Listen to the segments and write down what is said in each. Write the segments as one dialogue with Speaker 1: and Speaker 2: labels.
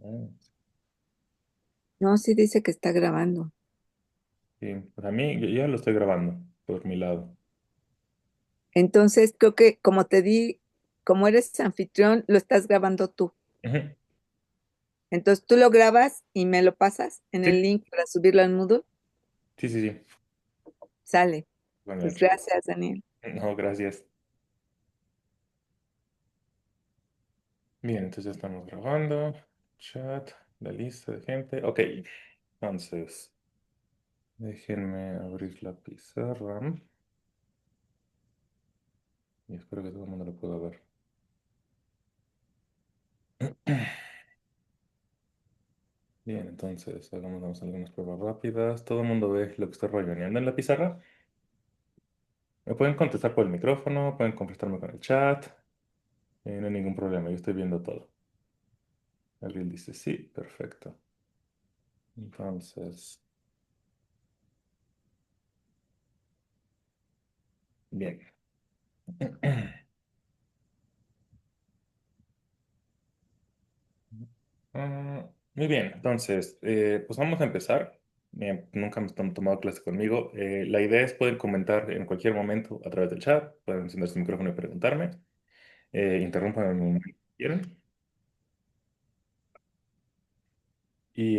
Speaker 1: Ah,
Speaker 2: No, sí dice que está grabando.
Speaker 1: sí, pues a mí yo ya lo estoy grabando por mi lado.
Speaker 2: Entonces, creo que como te di, como eres anfitrión, lo estás grabando tú.
Speaker 1: Ujú.
Speaker 2: Entonces, tú lo grabas y me lo pasas en el
Speaker 1: Sí,
Speaker 2: link para subirlo al Moodle.
Speaker 1: sí, sí, sí.
Speaker 2: Sale.
Speaker 1: Bueno,
Speaker 2: Pues gracias, Daniel.
Speaker 1: no, gracias. Bien, entonces ya estamos grabando. Chat, la lista de gente. Ok, entonces déjenme abrir la pizarra y espero que todo el mundo lo pueda ver. Bien, entonces hagamos algunas pruebas rápidas. Todo el mundo ve lo que estoy rolloneando en la pizarra. Me pueden contestar por el micrófono, pueden contestarme con el chat. No hay ningún problema, yo estoy viendo todo. Abril dice sí, perfecto. Entonces, bien. Muy bien, entonces, pues vamos a empezar. Nunca me han tomado clase conmigo. La idea es poder comentar en cualquier momento a través del chat. Pueden encender su micrófono y preguntarme. Interrumpan en el momento que quieran. Y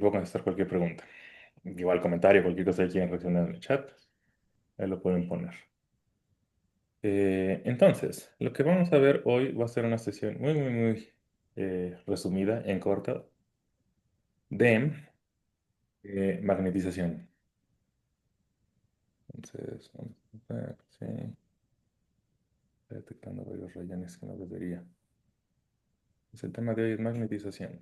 Speaker 1: puedo contestar cualquier pregunta. Igual comentario, cualquier cosa que quieran reaccionar en el chat, ahí lo pueden poner. Entonces, lo que vamos a ver hoy va a ser una sesión muy resumida, en corta, de magnetización. Entonces, vamos a ver, sí, está detectando varios rayones que no debería. Pues el tema de hoy es magnetización.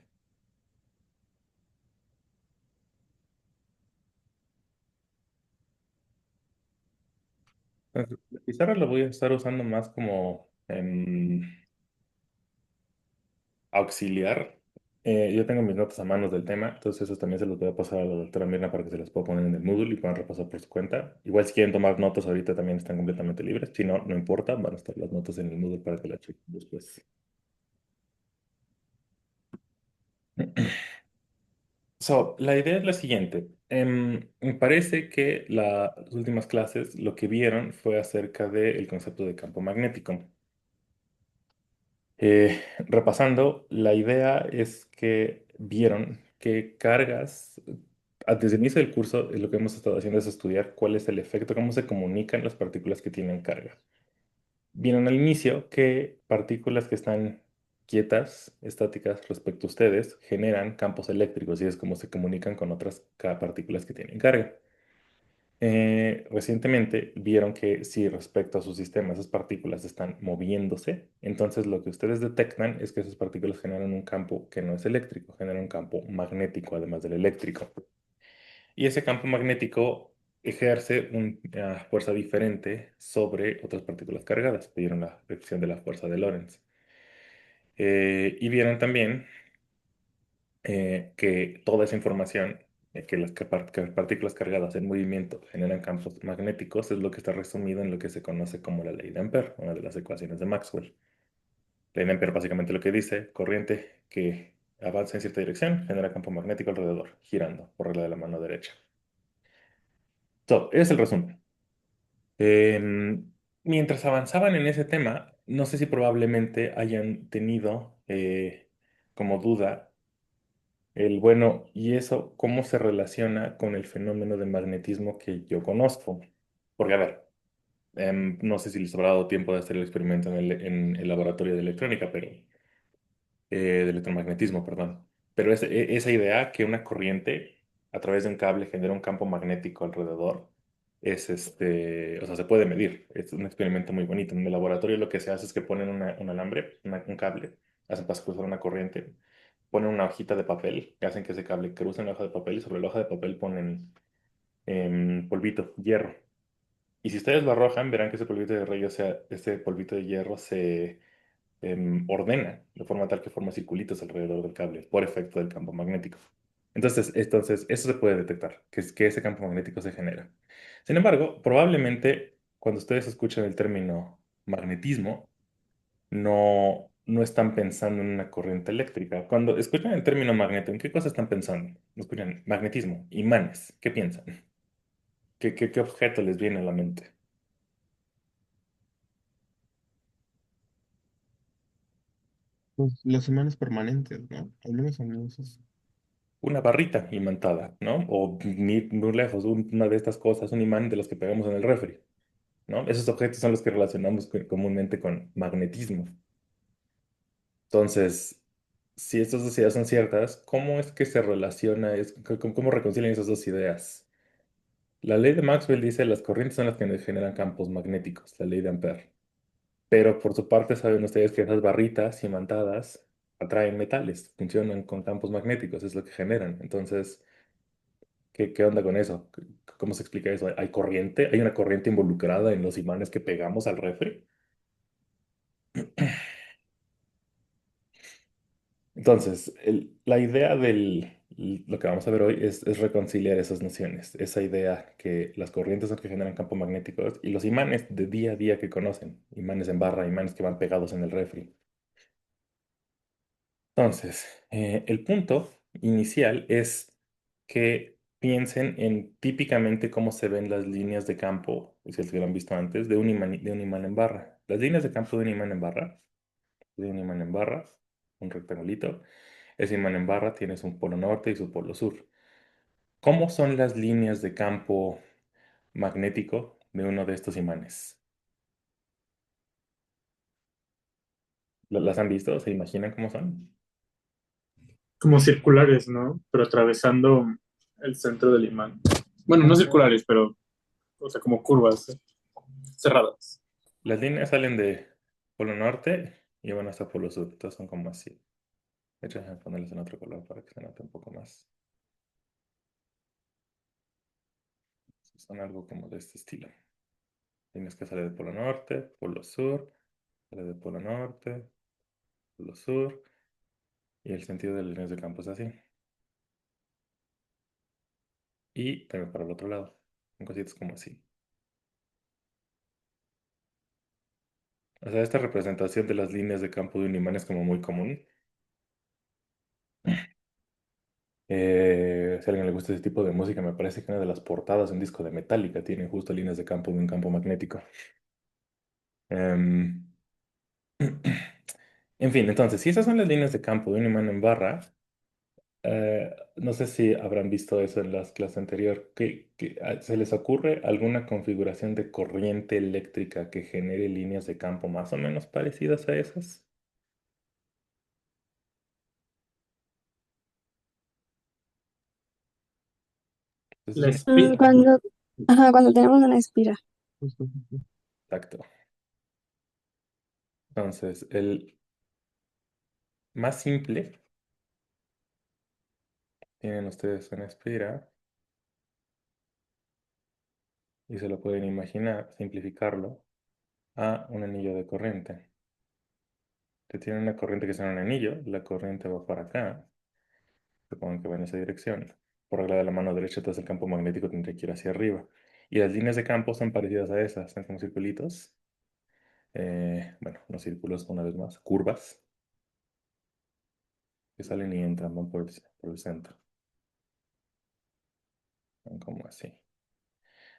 Speaker 1: Entonces, la pizarra la voy a estar usando más como auxiliar. Yo tengo mis notas a manos del tema, entonces eso también se los voy a pasar a la doctora Mirna para que se las pueda poner en el Moodle y puedan repasar por su cuenta. Igual si quieren tomar notas ahorita también están completamente libres. Si no, no importa, van a estar las notas en el Moodle para que las chequen después. La idea es la siguiente. Me parece que las últimas clases lo que vieron fue acerca del concepto de campo magnético. Repasando, la idea es que vieron que cargas, desde el inicio del curso, lo que hemos estado haciendo es estudiar cuál es el efecto, cómo se comunican las partículas que tienen carga. Vieron al inicio que partículas que están quietas, estáticas respecto a ustedes, generan campos eléctricos y es como se comunican con otras partículas que tienen carga. Recientemente vieron que si respecto a su sistema esas partículas están moviéndose, entonces lo que ustedes detectan es que esas partículas generan un campo que no es eléctrico, generan un campo magnético además del eléctrico. Y ese campo magnético ejerce una fuerza diferente sobre otras partículas cargadas. Vieron la predicción de la fuerza de Lorentz. Y vieron también que toda esa información, que que partículas cargadas en movimiento generan campos magnéticos, es lo que está resumido en lo que se conoce como la ley de Ampère, una de las ecuaciones de Maxwell. La ley de Ampère básicamente lo que dice, corriente que avanza en cierta dirección genera campo magnético alrededor, girando por regla de la mano derecha. Es el resumen. Mientras avanzaban en ese tema, no sé si probablemente hayan tenido como duda el bueno, ¿y eso cómo se relaciona con el fenómeno de magnetismo que yo conozco? Porque, a ver, no sé si les habrá dado tiempo de hacer el experimento en el laboratorio de electrónica, pero de electromagnetismo, perdón. Pero esa idea que una corriente a través de un cable genera un campo magnético alrededor o sea, se puede medir. Es un experimento muy bonito. En el laboratorio lo que se hace es que ponen un alambre, un cable, hacen para cruzar una corriente, ponen una hojita de papel, que hacen que ese cable cruce en la hoja de papel y sobre la hoja de papel ponen polvito, hierro. Y si ustedes lo arrojan, verán que ese polvito de hierro, ese polvito de hierro se ordena de forma tal que forma circulitos alrededor del cable por efecto del campo magnético. Entonces eso se puede detectar, que es que ese campo magnético se genera. Sin embargo, probablemente cuando ustedes escuchan el término magnetismo, no. no están pensando en una corriente eléctrica. Cuando escuchan el término magneto, ¿en qué cosa están pensando? Escuchan magnetismo, imanes, ¿qué piensan? ¿Qué objeto les viene a la mente?
Speaker 3: Pues los imanes permanentes, ¿no? Hablemos de esos.
Speaker 1: Una barrita imantada, ¿no? O ni muy lejos, una de estas cosas, un imán de los que pegamos en el refri, ¿no? Esos objetos son los que relacionamos comúnmente con magnetismo. Entonces, si estas dos ideas son ciertas, ¿cómo es que se relaciona, cómo reconcilian esas dos ideas? La ley de Maxwell dice las corrientes son las que generan campos magnéticos, la ley de Ampère. Pero por su parte saben ustedes que esas barritas imantadas atraen metales, funcionan con campos magnéticos, es lo que generan. Entonces, ¿qué onda con eso? ¿Cómo se explica eso? ¿Hay corriente? ¿Hay una corriente involucrada en los imanes que pegamos al refri? Entonces, la idea lo que vamos a ver hoy es reconciliar esas nociones, esa idea que las corrientes son las que generan campos magnéticos y los imanes de día a día que conocen, imanes en barra, imanes que van pegados en el refri. Entonces, el punto inicial es que piensen en típicamente cómo se ven las líneas de campo, si es que lo han visto antes, de un imán en barra. Las líneas de campo de un imán en barra, de un imán en barra, un rectangulito. Ese imán en barra tiene su polo norte y su polo sur. ¿Cómo son las líneas de campo magnético de uno de estos imanes? ¿Las han visto? ¿Se imaginan cómo son?
Speaker 4: Como circulares, ¿no? Pero atravesando el centro del imán. Bueno, no circulares, pero, o sea, como curvas cerradas.
Speaker 1: Las líneas salen de polo norte y van hasta polo sur. Entonces son como así. De hecho, déjame ponerles en otro color para que se note un poco más. Son algo como de este estilo. Líneas que salen de polo norte, polo sur, sale de polo norte, polo sur. Y el sentido de las líneas de campo es así. Y también para el otro lado. Son cositas como así. O sea, esta representación de las líneas de campo de un imán es como muy común. Si a alguien le gusta ese tipo de música, me parece que una de las portadas de un disco de Metallica tiene justo líneas de campo de un campo magnético. Em, En fin, entonces, si esas son las líneas de campo de un imán en barra, no sé si habrán visto eso en las clases anteriores. ¿Se les ocurre alguna configuración de corriente eléctrica que genere líneas de campo más o menos parecidas a esas? Entonces,
Speaker 4: La
Speaker 1: es un
Speaker 4: espira.
Speaker 5: Cuando, ajá, cuando tenemos una espira.
Speaker 3: Justo, justo.
Speaker 1: exacto. Entonces, el más simple, tienen ustedes una espira y se lo pueden imaginar, simplificarlo a un anillo de corriente. Que tiene una corriente que es en un anillo, la corriente va para acá, supongo que va en esa dirección. Por regla de la mano derecha, entonces el campo magnético tendría que ir hacia arriba. Y las líneas de campo son parecidas a esas, son como circulitos. Bueno, no círculos, una vez más, curvas que salen y entran, van por el centro. Son como así.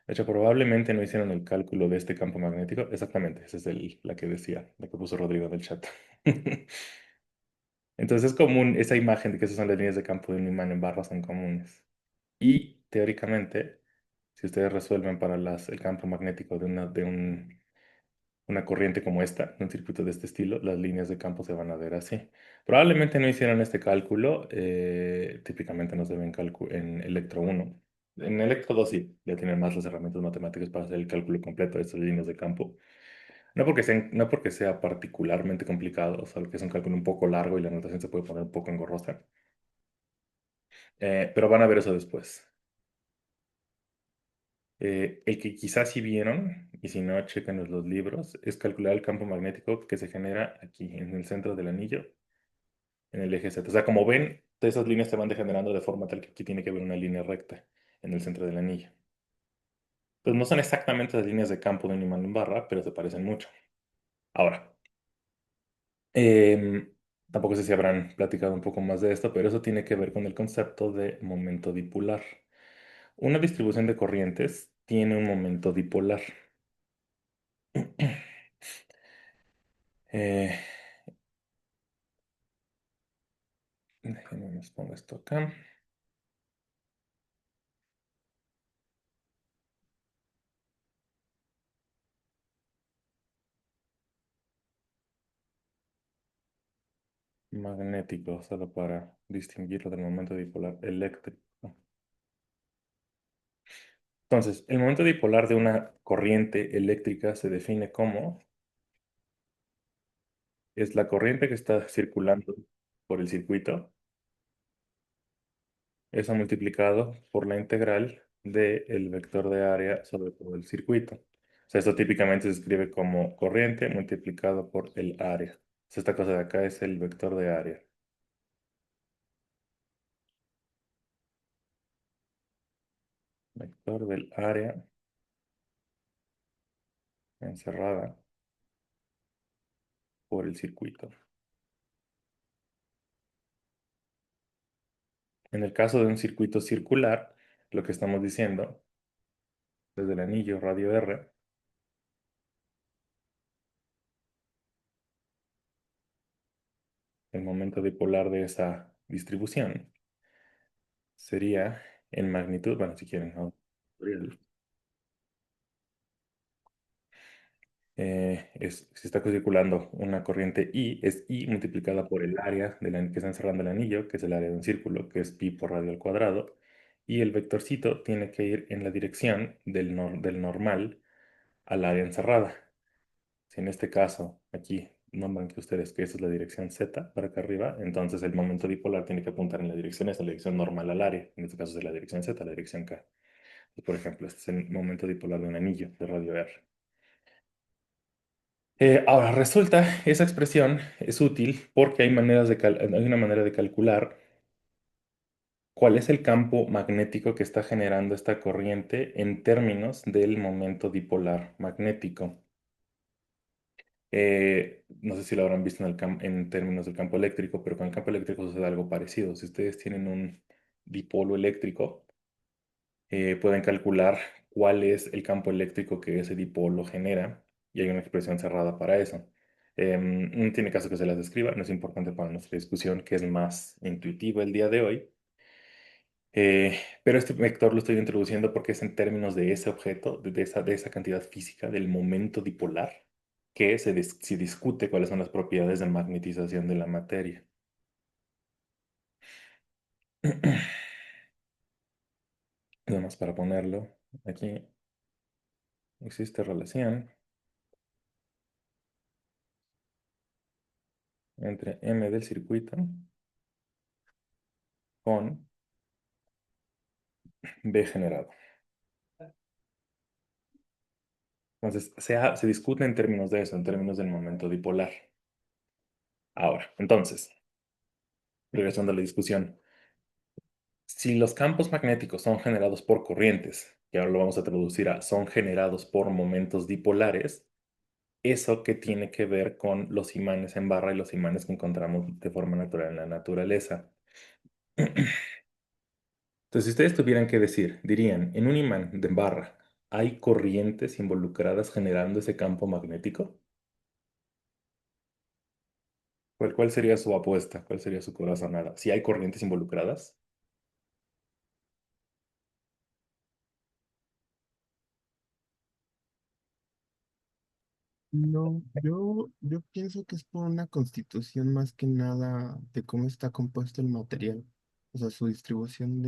Speaker 1: De hecho, probablemente no hicieron el cálculo de este campo magnético. Exactamente, esa es la que decía, la que puso Rodrigo en el chat. Entonces es común esa imagen de que esas son las líneas de campo de un imán en barra son comunes. Y teóricamente, si ustedes resuelven para el campo magnético una corriente como esta, un circuito de este estilo, las líneas de campo se van a ver así. Probablemente no hicieron este cálculo, típicamente no se ve en Electro 1. En Electro 2 sí, ya tienen más las herramientas matemáticas para hacer el cálculo completo de estas líneas de campo. No porque sea particularmente complicado, solo que es un cálculo un poco largo y la notación se puede poner un poco engorrosa. Pero van a ver eso después. El que quizás sí vieron, y si no, chequen los libros, es calcular el campo magnético que se genera aquí, en el centro del anillo, en el eje Z. O sea, como ven, todas esas líneas se van degenerando de forma tal que aquí tiene que haber una línea recta en el centro del anillo. Pues no son exactamente las líneas de campo de un imán en barra, pero se parecen mucho. Ahora, Em, Tampoco sé si habrán platicado un poco más de esto, pero eso tiene que ver con el concepto de momento dipolar. Una distribución de corrientes tiene un momento dipolar. Eh, Déjenme les pongo esto acá. Magnético, solo para distinguirlo del momento dipolar eléctrico. Entonces, el momento dipolar de una corriente eléctrica se define como es la corriente que está circulando por el circuito, eso multiplicado por la integral del vector de área sobre todo el circuito. O sea, esto típicamente se escribe como corriente multiplicado por el área. O sea, esta cosa de acá es el vector de área. Vector del área encerrada por el circuito. En el caso de un circuito circular, lo que estamos diciendo desde el anillo radio R, el momento dipolar de esa distribución sería en magnitud, bueno, si quieren, ¿no? Si está circulando una corriente I, es I multiplicada por el área que está encerrando el anillo, que es el área de un círculo, que es pi por radio al cuadrado, y el vectorcito tiene que ir en la dirección del normal al área encerrada. Si en este caso, aquí nombran que ustedes que esa es la dirección Z para acá arriba, entonces el momento dipolar tiene que apuntar en la dirección esa, la dirección normal al área. En este caso es la dirección Z, la dirección K. Por ejemplo, este es el momento dipolar de un anillo de radio R. Ahora, resulta, esa expresión es útil porque hay una manera de calcular cuál es el campo magnético que está generando esta corriente en términos del momento dipolar magnético. No sé si lo habrán visto en términos del campo eléctrico, pero con el campo eléctrico sucede algo parecido. Si ustedes tienen un dipolo eléctrico, pueden calcular cuál es el campo eléctrico que ese dipolo genera y hay una expresión cerrada para eso. No tiene caso que se las describa, no es importante para nuestra discusión, que es más intuitiva el día de hoy. Pero este vector lo estoy introduciendo porque es en términos de ese objeto, de esa cantidad física, del momento dipolar, que se discute cuáles son las propiedades de magnetización de la materia. Nada más para ponerlo aquí, existe relación entre M del circuito con B generado. Entonces, se discute en términos de eso, en términos del momento dipolar. Ahora, entonces, regresando a la discusión, si los campos magnéticos son generados por corrientes, y ahora lo vamos a traducir a son generados por momentos dipolares, ¿eso qué tiene que ver con los imanes en barra y los imanes que encontramos de forma natural en la naturaleza? Entonces, si ustedes tuvieran que decir, dirían, en un imán de barra, ¿hay corrientes involucradas generando ese campo magnético? ¿Cuál sería su apuesta? ¿Cuál sería su corazonada? Si hay corrientes involucradas.
Speaker 3: No, yo pienso que es por una constitución más que nada de cómo está compuesto el material. O sea, su distribución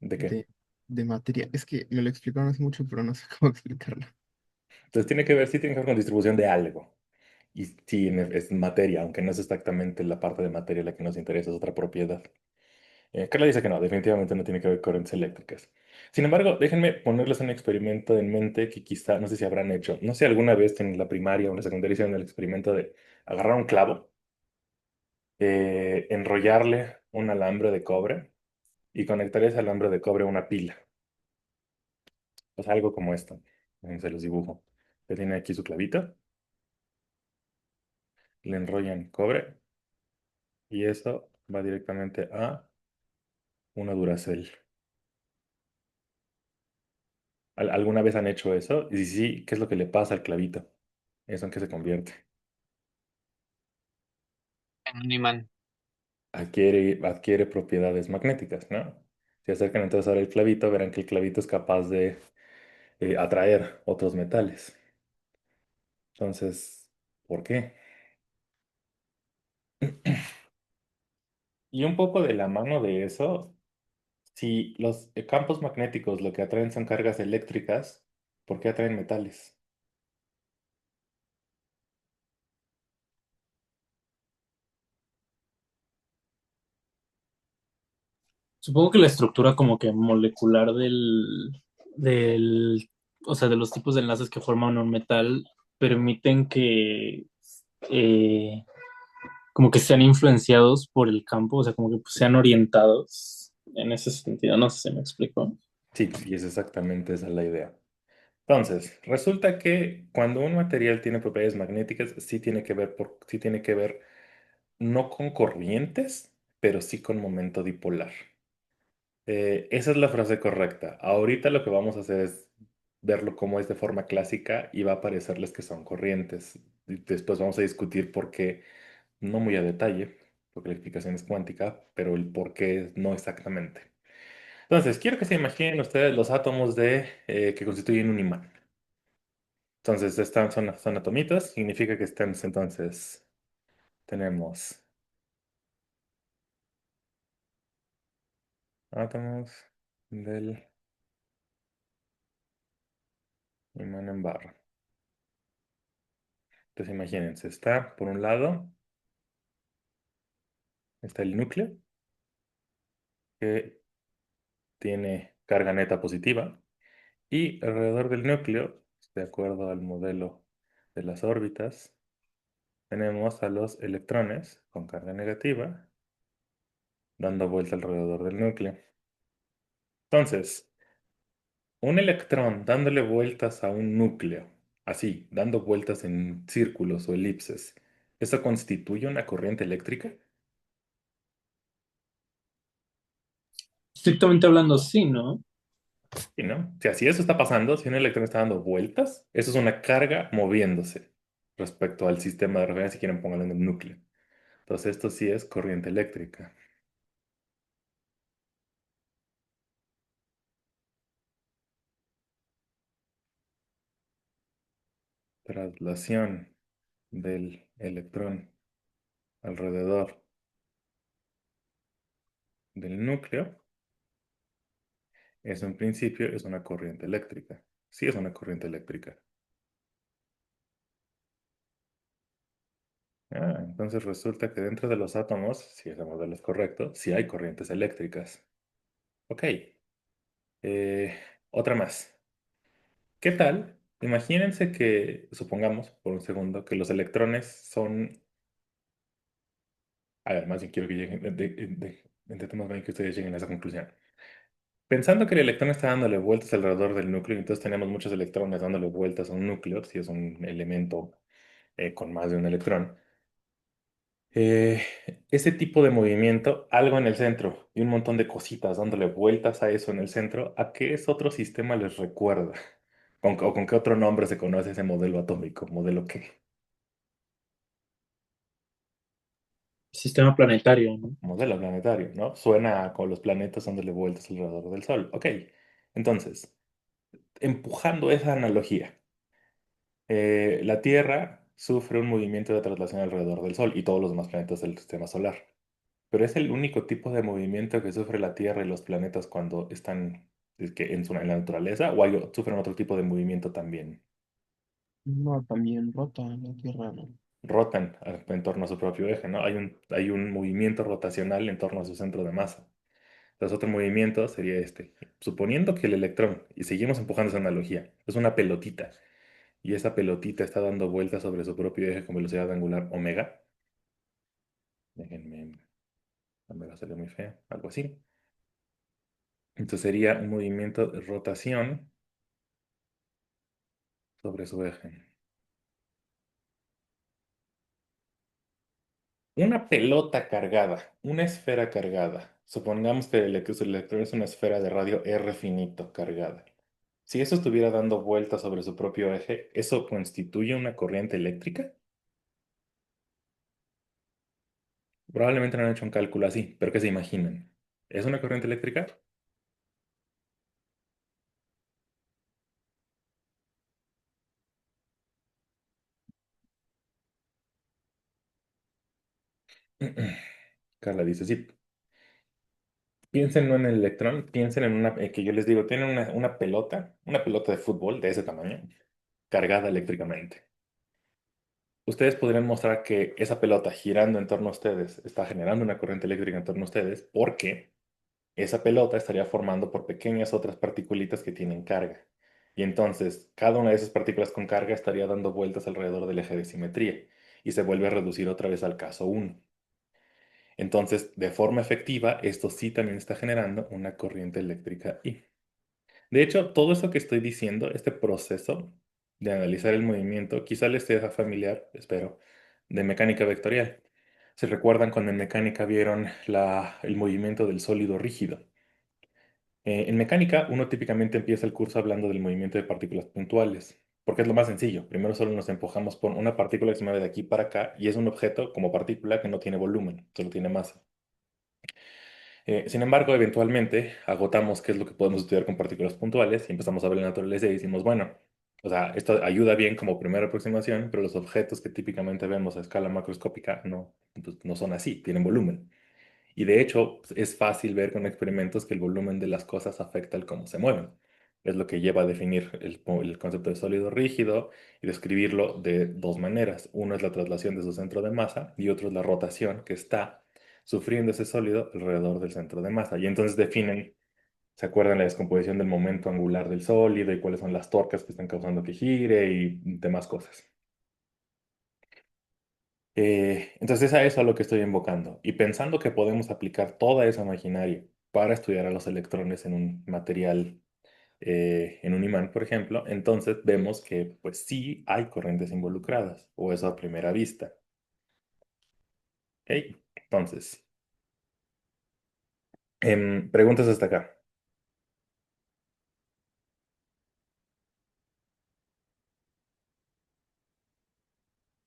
Speaker 1: ¿De qué?
Speaker 3: de, de materia. Es que me lo explicaron hace mucho, pero no sé cómo explicarlo.
Speaker 1: Entonces tiene que ver, sí tiene que ver con distribución de algo. Y sí, es materia, aunque no es exactamente la parte de materia la que nos interesa, es otra propiedad. Carla dice que no, definitivamente no tiene que ver con corrientes eléctricas. Sin embargo, déjenme ponerles un experimento en mente que quizá, no sé si habrán hecho. No sé, alguna vez en la primaria o en la secundaria hicieron el experimento de agarrar un clavo, enrollarle un alambre de cobre y conectar ese alambre de cobre a una pila. Pues algo como esto. Se los dibujo. Ya tiene aquí su clavito. le enrollan cobre y eso va directamente a una Duracell. ¿Alguna vez han hecho eso? Y si sí, ¿qué es lo que le pasa al clavito? ¿Eso en qué se convierte?
Speaker 6: En un imán.
Speaker 1: Adquiere propiedades magnéticas, ¿no? Si acercan entonces ahora el clavito, verán que el clavito es capaz de atraer otros metales. Entonces, ¿por qué? Y un poco de la mano de eso, si los campos magnéticos lo que atraen son cargas eléctricas, ¿por qué atraen metales?
Speaker 4: Supongo que la estructura como que molecular del, o sea, de los tipos de enlaces que forman un metal permiten que eh, como que sean influenciados por el campo, o sea, como que pues, sean orientados en ese sentido. No sé si me explico.
Speaker 1: Sí, y es exactamente esa la idea. Entonces, resulta que cuando un material tiene propiedades magnéticas, sí tiene que ver no con corrientes, pero sí con momento dipolar. Esa es la frase correcta. Ahorita lo que vamos a hacer es verlo como es de forma clásica y va a parecerles que son corrientes. Y después vamos a discutir por qué, no muy a detalle, porque la explicación es cuántica, pero el por qué no exactamente. Entonces, quiero que se imaginen ustedes los átomos que constituyen un imán. Entonces, son atomitos, significa que entonces, tenemos átomos del imán en barra. Entonces, imagínense, está por un lado, está el núcleo, que tiene carga neta positiva, y alrededor del núcleo, de acuerdo al modelo de las órbitas, tenemos a los electrones con carga negativa, dando vuelta alrededor del núcleo. Entonces, un electrón dándole vueltas a un núcleo, así, dando vueltas en círculos o elipses, ¿eso constituye una corriente eléctrica?
Speaker 4: Estrictamente hablando, sí, ¿no?
Speaker 1: ¿Y no? O sea, si eso está pasando, si un electrón está dando vueltas, eso es una carga moviéndose respecto al sistema de referencia, si quieren ponerlo en el núcleo. Entonces, esto sí es corriente eléctrica. Traslación del electrón alrededor del núcleo, eso en principio es una corriente eléctrica. Sí es una corriente eléctrica. Entonces resulta que dentro de los átomos, si ese modelo es correcto, sí hay corrientes eléctricas. Ok. Eh, Otra más. ¿Qué tal? Imagínense que, supongamos por un segundo, que los electrones son... A ver, más bien quiero que lleguen, intentemos ver que ustedes lleguen a esa conclusión. Pensando que el electrón está dándole vueltas alrededor del núcleo, entonces tenemos muchos electrones dándole vueltas a un núcleo, si es un elemento con más de un electrón. eh, Ese tipo de movimiento, algo en el centro y un montón de cositas dándole vueltas a eso en el centro, ¿a qué es otro sistema les recuerda? ¿O con qué otro nombre se conoce ese modelo atómico? ¿Modelo qué?
Speaker 4: Sistema planetario, ¿no?
Speaker 1: Modelo planetario, ¿no? Suena con los planetas dándole vueltas alrededor del Sol. Ok, entonces, empujando esa analogía, la Tierra sufre un movimiento de traslación alrededor del Sol y todos los demás planetas del sistema solar. Pero es el único tipo de movimiento que sufre la Tierra y los planetas cuando están en la naturaleza, o sufren otro tipo de movimiento también.
Speaker 3: No, también rota la Tierra, ¿no?
Speaker 1: Rotan en torno a su propio eje, ¿no? Hay un movimiento rotacional en torno a su centro de masa. Entonces, otro movimiento sería este. Suponiendo que el electrón, y seguimos empujando esa analogía, es una pelotita, y esa pelotita está dando vueltas sobre su propio eje con velocidad angular omega. Déjenme, omega salió muy feo, algo así. Entonces sería un movimiento de rotación sobre su eje. Una pelota cargada, una esfera cargada. Supongamos que el electrón es una esfera de radio R finito cargada. Si eso estuviera dando vueltas sobre su propio eje, ¿eso constituye una corriente eléctrica? Probablemente no han hecho un cálculo así, pero ¿qué se imaginan? ¿Es una corriente eléctrica? Carla dice, sí. Piensen no en el electrón, piensen en una, que yo les digo, tienen una pelota de fútbol de ese tamaño, cargada eléctricamente. Ustedes podrían mostrar que esa pelota girando en torno a ustedes está generando una corriente eléctrica en torno a ustedes porque esa pelota estaría formando por pequeñas otras particulitas que tienen carga. Y entonces, cada una de esas partículas con carga estaría dando vueltas alrededor del eje de simetría y se vuelve a reducir otra vez al caso uno. Entonces, de forma efectiva, esto sí también está generando una corriente eléctrica I. De hecho, todo eso que estoy diciendo, este proceso de analizar el movimiento, quizá les sea familiar, espero, de mecánica vectorial. ¿Se recuerdan cuando en mecánica vieron el movimiento del sólido rígido? En mecánica, uno típicamente empieza el curso hablando del movimiento de partículas puntuales, porque es lo más sencillo. Primero solo nos empujamos por una partícula que se mueve de aquí para acá y es un objeto como partícula que no tiene volumen, solo tiene masa. Sin embargo, eventualmente agotamos qué es lo que podemos estudiar con partículas puntuales y empezamos a ver la naturaleza y decimos, bueno, o sea, esto ayuda bien como primera aproximación, pero los objetos que típicamente vemos a escala macroscópica no, pues, no son así, tienen volumen. Y de hecho, es fácil ver con experimentos que el volumen de las cosas afecta el cómo se mueven. Es lo que lleva a definir el concepto de sólido rígido y describirlo de dos maneras. Uno es la traslación de su centro de masa y otro es la rotación que está sufriendo ese sólido alrededor del centro de masa. Y entonces definen, ¿se acuerdan la descomposición del momento angular del sólido y cuáles son las torcas que están causando que gire y demás cosas? Entonces a eso a lo que estoy invocando y pensando que podemos aplicar toda esa maquinaria para estudiar a los electrones en un material, en un imán, por ejemplo, entonces vemos que pues sí hay corrientes involucradas, o eso a primera vista. ¿Ok? Entonces, preguntas hasta acá.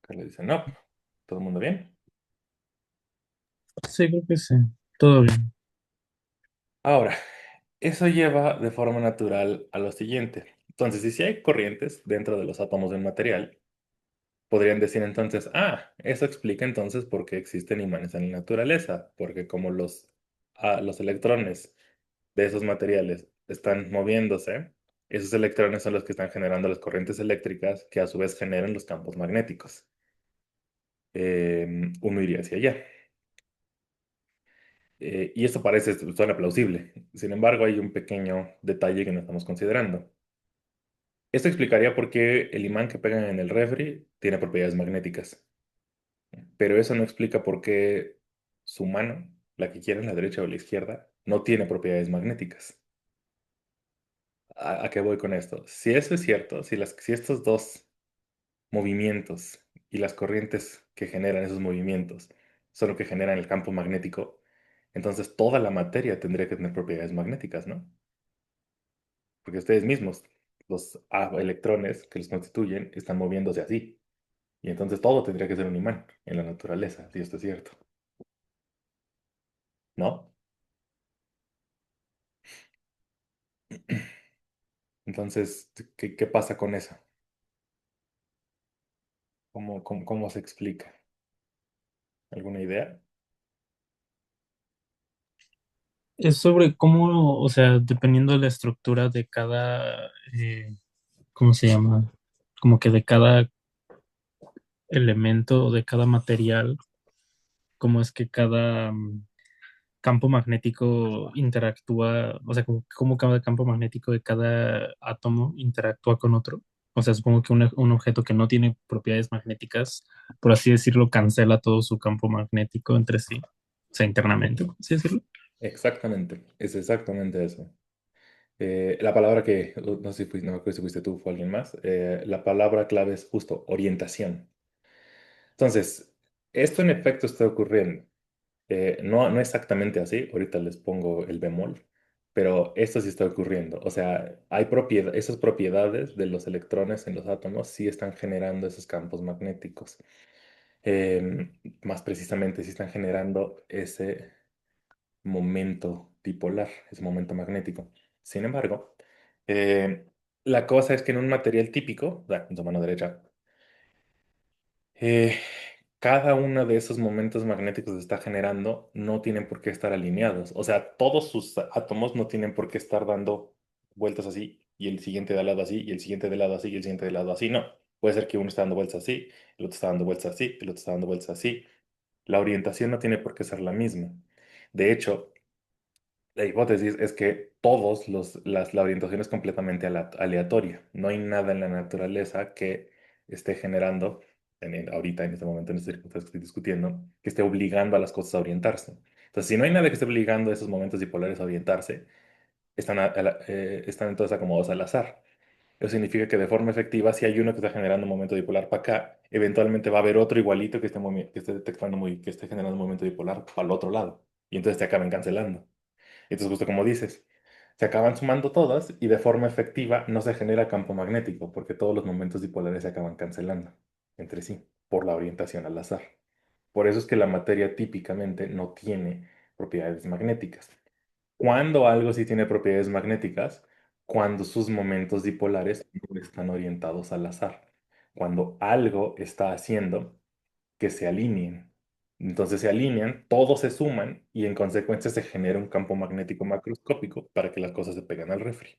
Speaker 1: Carlos dice, no, ¿todo el mundo bien?
Speaker 4: Sí, creo que sí. Todo bien.
Speaker 1: Ahora, eso lleva de forma natural a lo siguiente. Entonces, si sí hay corrientes dentro de los átomos del material, podrían decir entonces, eso explica entonces por qué existen imanes en la naturaleza, porque como los electrones de esos materiales están moviéndose, esos electrones son los que están generando las corrientes eléctricas que a su vez generan los campos magnéticos. Uno iría hacia allá. Y esto suena plausible. Sin embargo, hay un pequeño detalle que no estamos considerando. Esto explicaría por qué el imán que pegan en el refri tiene propiedades magnéticas. Pero eso no explica por qué su mano, la que quiera, la derecha o la izquierda, no tiene propiedades magnéticas. ¿A qué voy con esto? Si eso es cierto, si estos dos movimientos y las corrientes que generan esos movimientos son lo que generan el campo magnético, entonces toda la materia tendría que tener propiedades magnéticas, ¿no? Porque ustedes mismos, los electrones que los constituyen, están moviéndose así. Y entonces todo tendría que ser un imán en la naturaleza, si esto es cierto. ¿No? Entonces, ¿qué pasa con eso? ¿Cómo se explica? ¿Alguna idea?
Speaker 4: Es sobre cómo, o sea, dependiendo de la estructura de cada, ¿cómo se llama? Como que de cada elemento o de cada material, cómo es que cada campo magnético interactúa, o sea, cómo cada campo magnético de cada átomo interactúa con otro. O sea, supongo que un objeto que no tiene propiedades magnéticas, por así decirlo, cancela todo su campo magnético entre sí, o sea, internamente, por así decirlo.
Speaker 1: Exactamente, es exactamente eso. La palabra que, no sé si no me acuerdo si fuiste tú o fue alguien más, la palabra clave es justo orientación. Entonces, Esto en efecto está ocurriendo. No exactamente así, ahorita les pongo el bemol, pero esto sí está ocurriendo. O sea, esas propiedades de los electrones en los átomos sí están generando esos campos magnéticos. Más precisamente, sí están generando ese momento dipolar, ese momento magnético. Sin embargo, eh, la cosa es que en un material típico, en su mano derecha, eh, cada uno de esos momentos magnéticos que está generando no tienen por qué estar alineados. O sea, todos sus átomos no tienen por qué estar dando vueltas así, y el siguiente de lado así, y el siguiente de lado así, y el siguiente de lado así. No. Puede ser que uno está dando vueltas así, el otro está dando vueltas así, el otro está dando vueltas así. La orientación no tiene por qué ser la misma. De hecho, la hipótesis es que la orientación es completamente aleatoria. No hay nada en la naturaleza que esté generando, ahorita, en este momento, en este circunstancias que estoy discutiendo, que esté obligando a las cosas a orientarse. Entonces, si no hay nada que esté obligando a esos momentos dipolares a orientarse, están entonces acomodados al azar. Eso significa que de forma efectiva, si hay uno que está generando un momento dipolar para acá, eventualmente va a haber otro igualito que esté detectando que esté generando un momento dipolar para el otro lado. Y entonces te acaban cancelando. Entonces, justo como dices, se acaban sumando todas y de forma efectiva no se genera campo magnético porque todos los momentos dipolares se acaban cancelando entre sí por la orientación al azar. Por eso es que la materia típicamente no tiene propiedades magnéticas. Cuando algo sí tiene propiedades magnéticas, cuando sus momentos dipolares no están orientados al azar. Cuando algo está haciendo que se alineen. Entonces se alinean, todos se suman y en consecuencia se genera un campo magnético macroscópico para que las cosas se pegan al refri.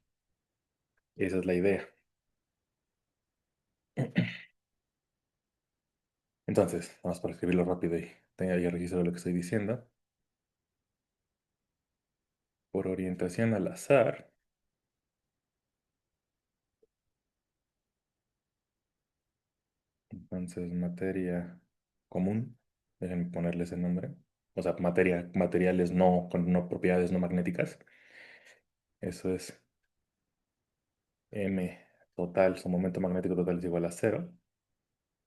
Speaker 1: Esa es la idea. Entonces, vamos para escribirlo rápido y tenga ya registro de lo que estoy diciendo. Por orientación al azar, entonces materia común, déjenme ponerle ese nombre. O sea, materiales con propiedades no magnéticas. Eso es M total, su momento magnético total es igual a cero.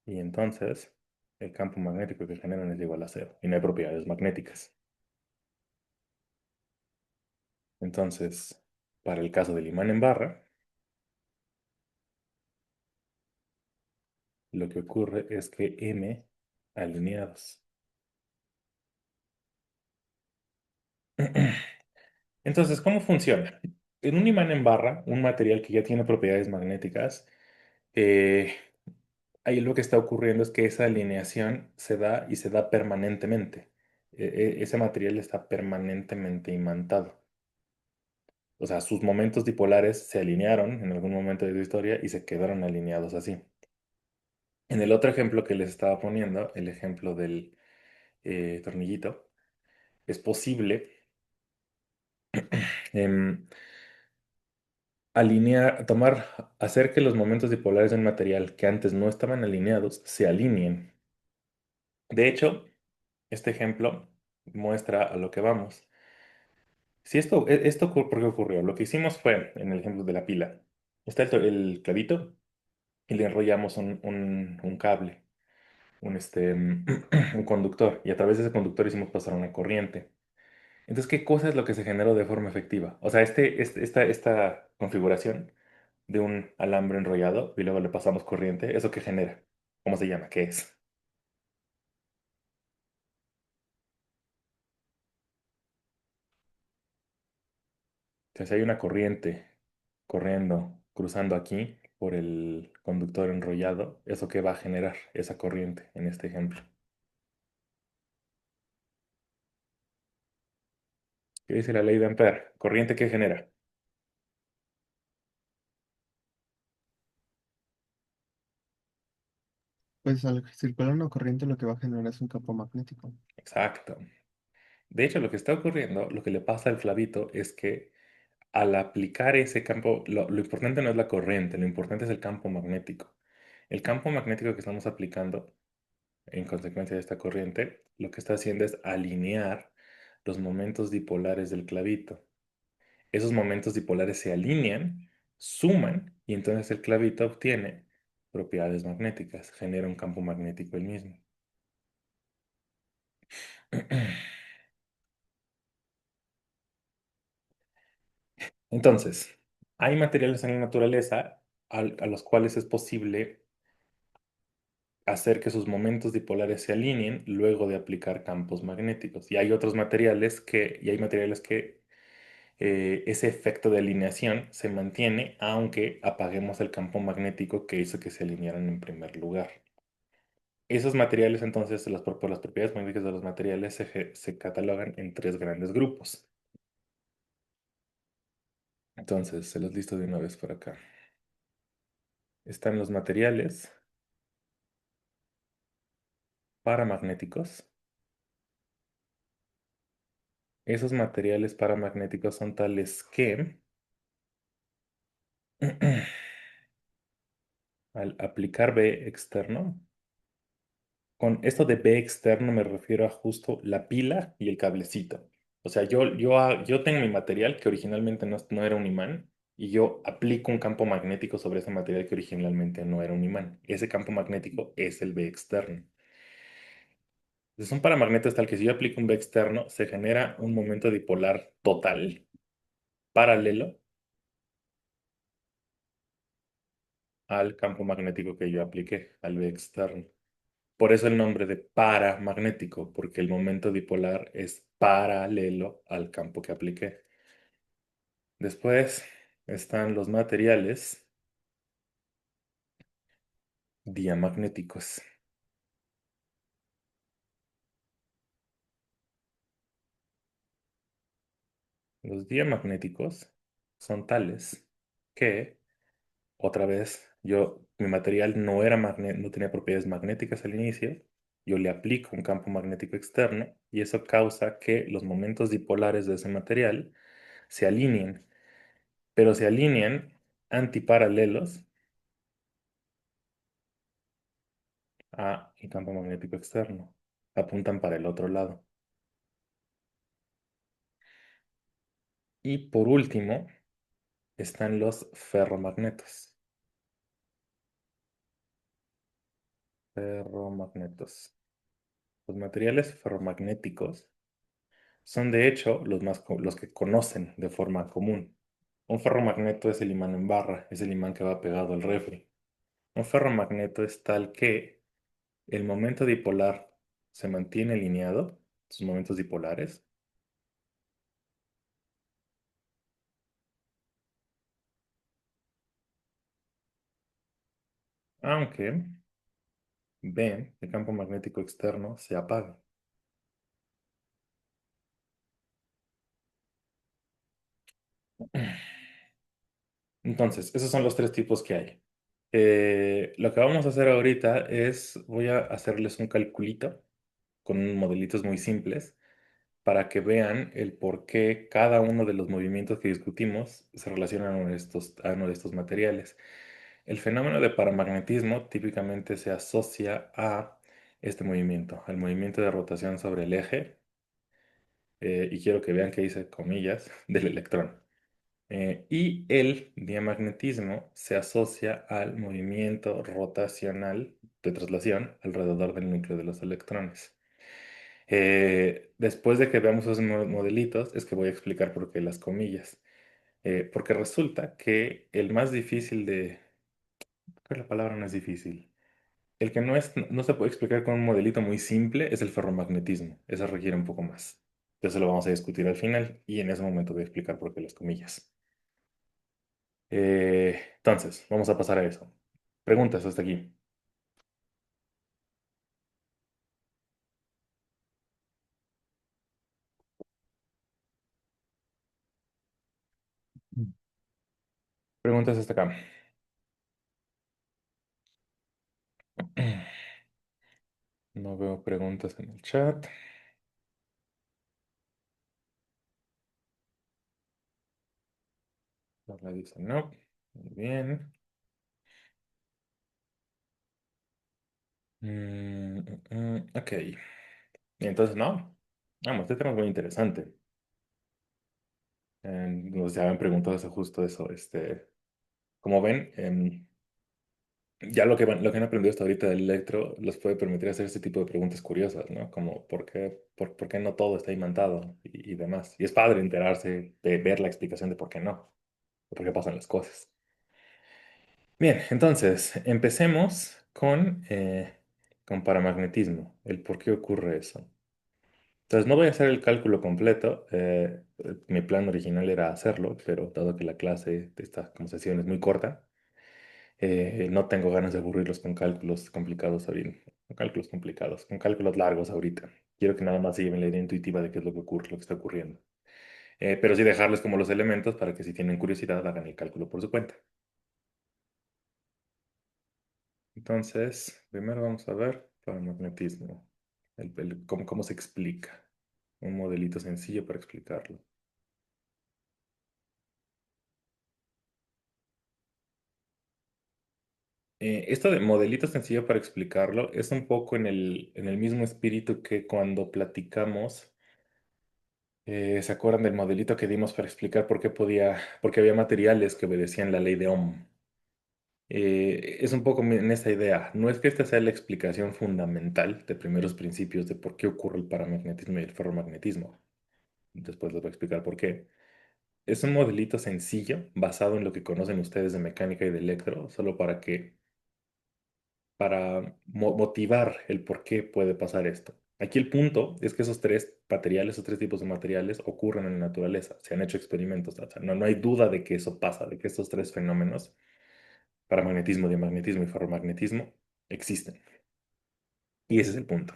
Speaker 1: Y entonces el campo magnético que generan es igual a cero. Y no hay propiedades magnéticas. Entonces, para el caso del imán en barra, lo que ocurre es que M alineados. Entonces, ¿cómo funciona? En un imán en barra, un material que ya tiene propiedades magnéticas, eh, ahí lo que está ocurriendo es que esa alineación se da y se da permanentemente. Ese material está permanentemente imantado. O sea, sus momentos dipolares se alinearon en algún momento de su historia y se quedaron alineados así. En el otro ejemplo que les estaba poniendo, el ejemplo del tornillito, es posible em, hacer que los momentos dipolares de un material que antes no estaban alineados se alineen. De hecho, este ejemplo muestra a lo que vamos. Si ¿por qué ocurrió? Lo que hicimos fue, en el ejemplo de la pila, está el clavito y le enrollamos un cable, un conductor, y a través de ese conductor hicimos pasar una corriente. Entonces, ¿qué cosa es lo que se generó de forma efectiva? O sea, esta configuración de un alambre enrollado y luego le pasamos corriente, ¿eso qué genera? ¿Cómo se llama? ¿Qué es? Entonces, hay una corriente corriendo, cruzando aquí por el conductor enrollado. ¿Eso qué va a generar? Esa corriente en este ejemplo. ¿Qué dice la ley de Ampère? ¿Corriente qué genera?
Speaker 3: Pues al circular una corriente lo que va a generar es un campo magnético.
Speaker 1: Exacto. De hecho, lo que está ocurriendo, lo que le pasa al clavito es que al aplicar ese campo, lo importante no es la corriente, lo importante es el campo magnético. El campo magnético que estamos aplicando en consecuencia de esta corriente, lo que está haciendo es alinear los momentos dipolares del clavito. Esos momentos dipolares se alinean, suman, y entonces el clavito obtiene propiedades magnéticas, genera un campo magnético el mismo. Entonces, hay materiales en la naturaleza a los cuales es posible hacer que sus momentos dipolares se alineen luego de aplicar campos magnéticos. Y hay materiales que ese efecto de alineación se mantiene aunque apaguemos el campo magnético que hizo que se alinearan en primer lugar. Esos materiales, entonces, por las propiedades magnéticas de los materiales se catalogan en tres grandes grupos. Entonces, se los listo de una vez por acá. Están los materiales paramagnéticos. Esos materiales paramagnéticos son tales que al aplicar B externo, con esto de B externo me refiero a justo la pila y el cablecito. O sea, yo tengo mi material que originalmente no era un imán y yo aplico un campo magnético sobre ese material que originalmente no era un imán. Ese campo magnético es el B externo. Entonces, un paramagneto es tal que si yo aplico un B externo, se genera un momento dipolar total, paralelo al campo magnético que yo apliqué, al B externo. Por eso el nombre de paramagnético, porque el momento dipolar es paralelo al campo que apliqué. Después están los materiales diamagnéticos. Los diamagnéticos son tales que, otra vez, mi material no tenía propiedades magnéticas al inicio, yo le aplico un campo magnético externo y eso causa que los momentos dipolares de ese material se alineen, pero se alinean antiparalelos a el campo magnético externo. Apuntan para el otro lado. Y por último están los ferromagnetos. Ferromagnetos. Los materiales ferromagnéticos son de hecho los que conocen de forma común. Un ferromagneto es el imán en barra, es el imán que va pegado al refri. Un ferromagneto es tal que el momento dipolar se mantiene alineado, sus momentos dipolares, aunque B, el campo magnético externo, se apaga. Entonces, esos son los tres tipos que hay. Lo que vamos a hacer ahorita es, voy a hacerles un calculito con modelitos muy simples para que vean el por qué cada uno de los movimientos que discutimos se relacionan a uno de estos materiales. El fenómeno de paramagnetismo típicamente se asocia a este movimiento, al movimiento de rotación sobre el eje, y quiero que vean que hice comillas, del electrón. Y el diamagnetismo se asocia al movimiento rotacional de traslación alrededor del núcleo de los electrones. Después de que veamos esos modelitos, es que voy a explicar por qué las comillas. Porque resulta que el más difícil de... ¿Cuál la palabra no es difícil? El que no se puede explicar con un modelito muy simple es el ferromagnetismo. Eso requiere un poco más. Entonces lo vamos a discutir al final y en ese momento voy a explicar por qué las comillas. Entonces, vamos a pasar a eso. Preguntas hasta aquí. Preguntas hasta acá. No veo preguntas en el chat. La dice no. Muy bien. Ok. Y entonces, no. Vamos, este tema es muy interesante. Nos ya habían preguntado justo eso. Como ven, Ya lo que han aprendido hasta ahorita del electro les puede permitir hacer este tipo de preguntas curiosas, ¿no? Como por qué no todo está imantado y demás. Y es padre enterarse, de ver la explicación de por qué no, o por qué pasan las cosas. Bien, entonces, empecemos con paramagnetismo, el por qué ocurre eso. Entonces, no voy a hacer el cálculo completo. Mi plan original era hacerlo, pero dado que la clase de esta como sesión es muy corta, no tengo ganas de aburrirlos con cálculos complicados ahorita. Con cálculos complicados, con cálculos largos ahorita. Quiero que nada más se lleven la idea intuitiva de qué es lo que ocurre, lo que está ocurriendo. Pero sí dejarles como los elementos para que si tienen curiosidad hagan el cálculo por su cuenta. Entonces, primero vamos a ver paramagnetismo. Cómo se explica. Un modelito sencillo para explicarlo. Esto de modelito sencillo para explicarlo es un poco en el mismo espíritu que cuando platicamos, ¿se acuerdan del modelito que dimos para explicar por qué había materiales que obedecían la ley de Ohm? Es un poco en esa idea. No es que esta sea la explicación fundamental de primeros principios de por qué ocurre el paramagnetismo y el ferromagnetismo. Después les voy a explicar por qué. Es un modelito sencillo basado en lo que conocen ustedes de mecánica y de electro, solo para motivar el por qué puede pasar esto. Aquí el punto es que esos tres materiales, esos tres tipos de materiales ocurren en la naturaleza. Se han hecho experimentos, o sea, no hay duda de que eso pasa, de que estos tres fenómenos, paramagnetismo, diamagnetismo y ferromagnetismo, existen. Y ese es el punto.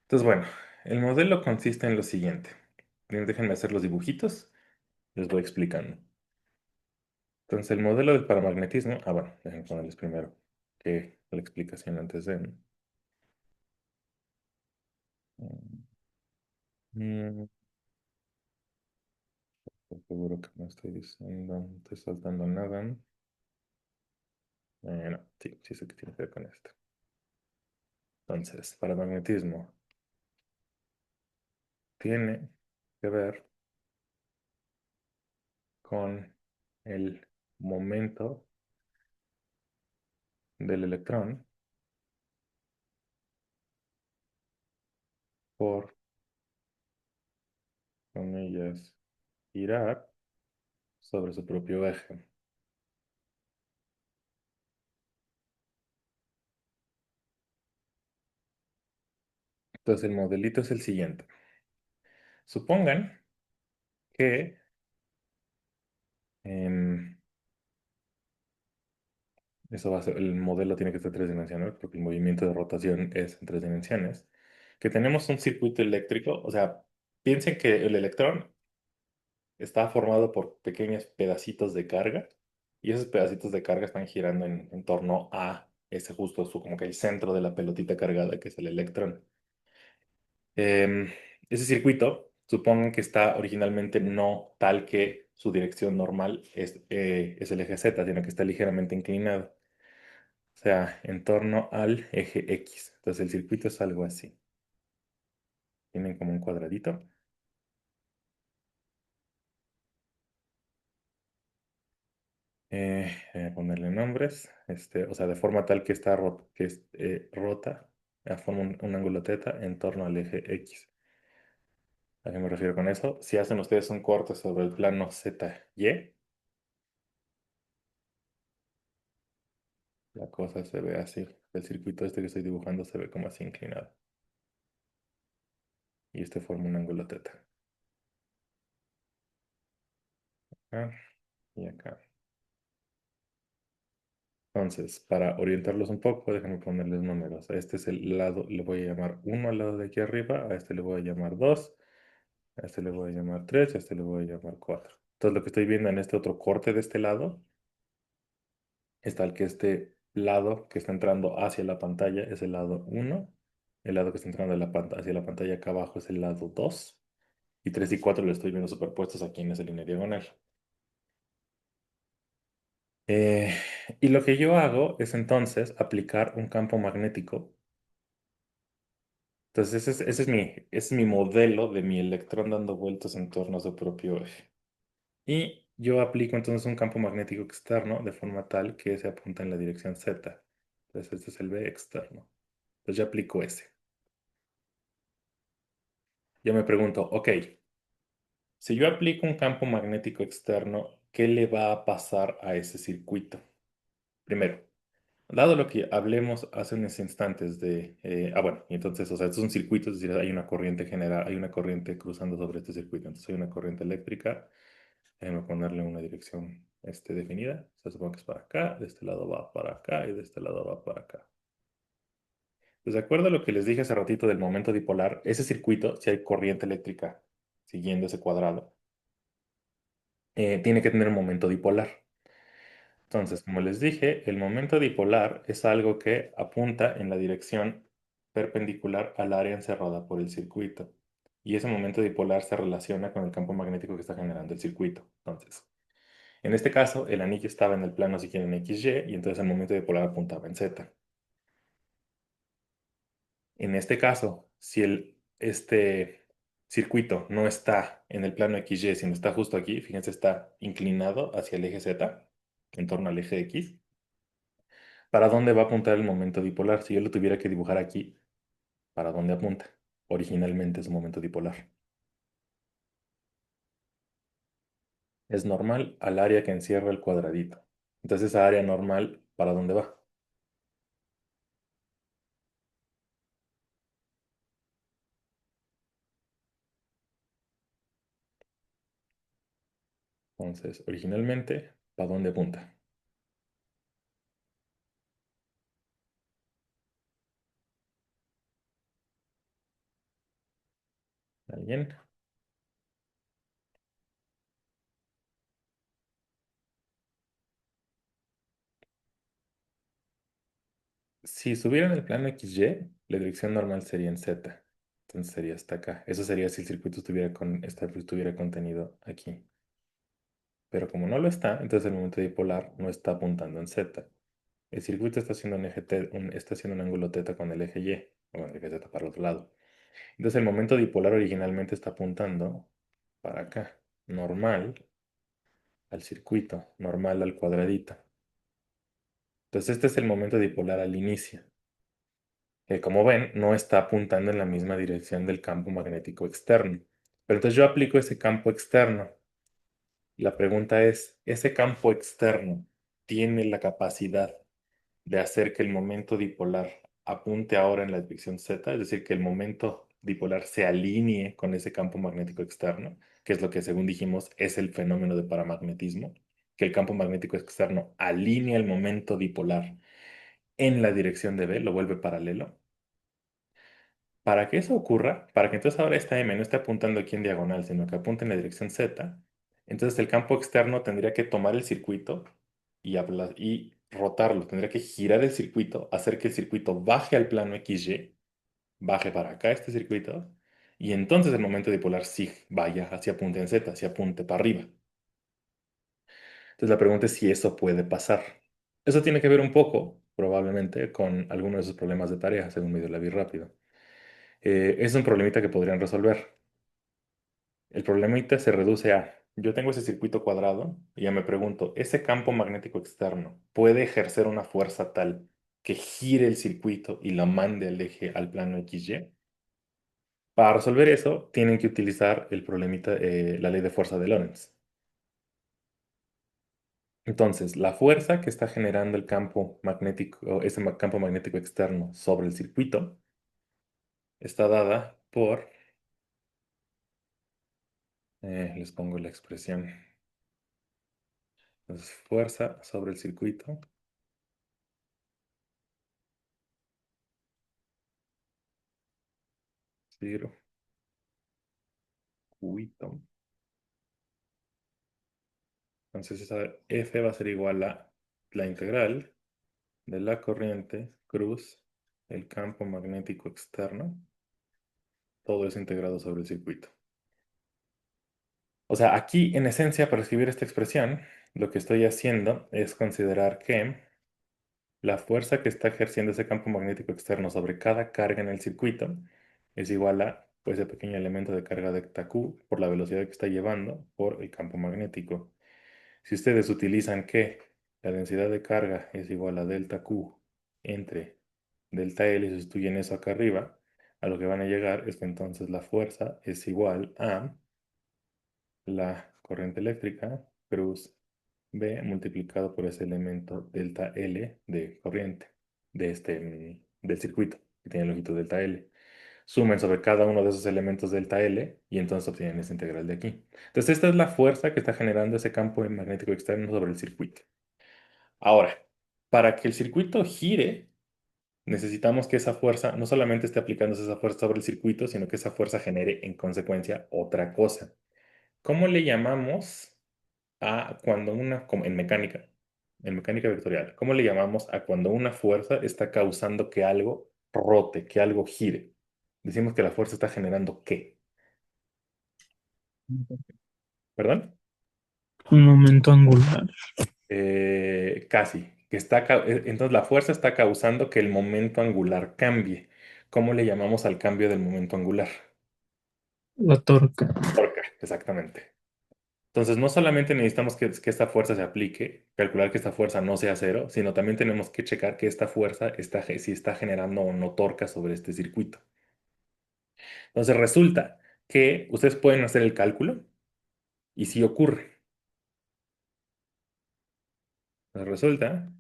Speaker 1: Entonces, bueno, el modelo consiste en lo siguiente. Bien, déjenme hacer los dibujitos, les voy explicando. Entonces, el modelo del paramagnetismo, bueno, déjenme ponerles primero que la explicación antes de... Mm, estoy seguro que no estoy diciendo, no estoy saltando nada. No, sí, sí sé que tiene que ver con esto. Entonces, paramagnetismo tiene que ver con el momento del electrón por, comillas, girar sobre su propio eje. Entonces, el modelito es el siguiente. Supongan que em, eso va a ser, el modelo tiene que ser tridimensional porque el movimiento de rotación es en tres dimensiones. Que tenemos un circuito eléctrico, o sea, piensen que el electrón está formado por pequeños pedacitos de carga y esos pedacitos de carga están girando en torno a ese justo, como que el centro de la pelotita cargada, que es el electrón. Em, Ese circuito, supongan que está originalmente no tal que su dirección normal es el eje Z, sino que está ligeramente inclinado. O sea, en torno al eje X. Entonces el circuito es algo así. Tienen como un cuadradito. Voy a ponerle nombres. O sea, de forma tal que rota, forma un ángulo teta en torno al eje X. ¿A qué me refiero con eso? Si hacen ustedes un corte sobre el plano ZY, la cosa se ve así. El circuito este que estoy dibujando se ve como así inclinado. Y este forma un ángulo teta. Acá y acá. Entonces, para orientarlos un poco, déjenme ponerles números. A este es el lado, le voy a llamar 1 al lado de aquí arriba, a este le voy a llamar 2, a este le voy a llamar 3, a este le voy a llamar 4. Entonces, lo que estoy viendo en este otro corte de este lado es tal que este lado que está entrando hacia la pantalla es el lado 1, el lado que está entrando hacia la pantalla acá abajo es el lado 2, y 3 y 4 lo estoy viendo superpuestos aquí en esa línea diagonal. Eh, y lo que yo hago es entonces aplicar un campo magnético. Entonces, ese es mi modelo de mi electrón dando vueltas en torno a su propio eje. Y yo aplico entonces un campo magnético externo de forma tal que se apunta en la dirección Z. Entonces este es el B externo. Entonces yo aplico ese. Yo me pregunto, ok, si yo aplico un campo magnético externo, ¿qué le va a pasar a ese circuito? Primero, dado lo que hablemos hace unos instantes de, bueno, y entonces, o sea, esto es un circuito, es decir, hay una corriente general, hay una corriente cruzando sobre este circuito, entonces hay una corriente eléctrica, déjenme ponerle una dirección definida, se supone que es para acá, de este lado va para acá y de este lado va para acá. Pues de acuerdo a lo que les dije hace ratito del momento dipolar, ese circuito, si hay corriente eléctrica siguiendo ese cuadrado, tiene que tener un momento dipolar. Entonces, como les dije, el momento dipolar es algo que apunta en la dirección perpendicular al área encerrada por el circuito. Y ese momento dipolar se relaciona con el campo magnético que está generando el circuito. Entonces, en este caso, el anillo estaba en el plano, si quieren, XY, y entonces el momento dipolar apuntaba en Z. En este caso, si este circuito no está en el plano XY, sino está justo aquí, fíjense, está inclinado hacia el eje Z, en torno al eje X. ¿Para dónde va a apuntar el momento dipolar? Si yo lo tuviera que dibujar aquí, ¿para dónde apunta? Originalmente es un momento dipolar. Es normal al área que encierra el cuadradito. Entonces, esa área normal, ¿para dónde va? Entonces, originalmente, ¿para dónde apunta? ¿Alguien? Si estuviera en el plano XY, la dirección normal sería en Z. Entonces sería hasta acá. Eso sería si el circuito estuviera contenido aquí. Pero como no lo está, entonces el momento dipolar no está apuntando en Z. El circuito está haciendo un eje está haciendo un ángulo teta con el eje Y, o con el eje Z para el otro lado. Entonces el momento dipolar originalmente está apuntando para acá. Normal al circuito, normal al cuadradito. Entonces este es el momento dipolar al inicio, que como ven, no está apuntando en la misma dirección del campo magnético externo. Pero entonces yo aplico ese campo externo. La pregunta es, ¿ese campo externo tiene la capacidad de hacer que el momento dipolar apunte ahora en la dirección Z? Es decir, que el momento dipolar se alinee con ese campo magnético externo, que es lo que, según dijimos, es el fenómeno de paramagnetismo, que el campo magnético externo alinea el momento dipolar en la dirección de B, lo vuelve paralelo. Para que eso ocurra, para que entonces ahora esta M no esté apuntando aquí en diagonal, sino que apunte en la dirección Z, entonces el campo externo tendría que tomar el circuito y rotarlo, tendría que girar el circuito, hacer que el circuito baje al plano XY, baje para acá este circuito, y entonces el momento dipolar sí vaya hacia apunte en Z, hacia apunte para arriba. Entonces la pregunta es si eso puede pasar. Eso tiene que ver un poco, probablemente, con algunos de esos problemas de tarea, según medio la vi rápido. Es un problemita que podrían resolver. El problemita se reduce a, yo tengo ese circuito cuadrado y ya me pregunto, ¿ese campo magnético externo puede ejercer una fuerza tal que gire el circuito y lo mande al eje al plano XY? Para resolver eso, tienen que utilizar el problemita, la ley de fuerza de Lorentz. Entonces, la fuerza que está generando el campo magnético, ese campo magnético externo sobre el circuito, está dada por, les pongo la expresión, entonces, fuerza sobre el circuito, circuito, entonces esa F va a ser igual a la integral de la corriente cruz el campo magnético externo, todo eso integrado sobre el circuito. O sea, aquí en esencia, para escribir esta expresión, lo que estoy haciendo es considerar que la fuerza que está ejerciendo ese campo magnético externo sobre cada carga en el circuito es igual a ese pequeño elemento de carga delta Q por la velocidad que está llevando por el campo magnético. Si ustedes utilizan que la densidad de carga es igual a delta Q entre delta L y sustituyen eso acá arriba, a lo que van a llegar es que entonces la fuerza es igual a la corriente eléctrica cruz B multiplicado por ese elemento delta L de corriente del circuito que tiene longitud delta L. Sumen sobre cada uno de esos elementos delta L y entonces obtienen esa integral de aquí. Entonces esta es la fuerza que está generando ese campo magnético externo sobre el circuito. Ahora, para que el circuito gire, necesitamos que esa fuerza no solamente esté aplicándose esa fuerza sobre el circuito, sino que esa fuerza genere en consecuencia otra cosa. ¿Cómo le llamamos a cuando en mecánica vectorial, cómo le llamamos a cuando una fuerza está causando que algo rote, que algo gire? Decimos que la fuerza está generando ¿qué? ¿Perdón?
Speaker 4: Un momento angular.
Speaker 1: Casi. Entonces la fuerza está causando que el momento angular cambie. ¿Cómo le llamamos al cambio del momento angular?
Speaker 4: La torca.
Speaker 1: Torca, exactamente. Entonces, no solamente necesitamos que esta fuerza se aplique, calcular que esta fuerza no sea cero, sino también tenemos que checar que esta fuerza si está generando o no torca sobre este circuito. Entonces, resulta que ustedes pueden hacer el cálculo y si ocurre. Entonces, resulta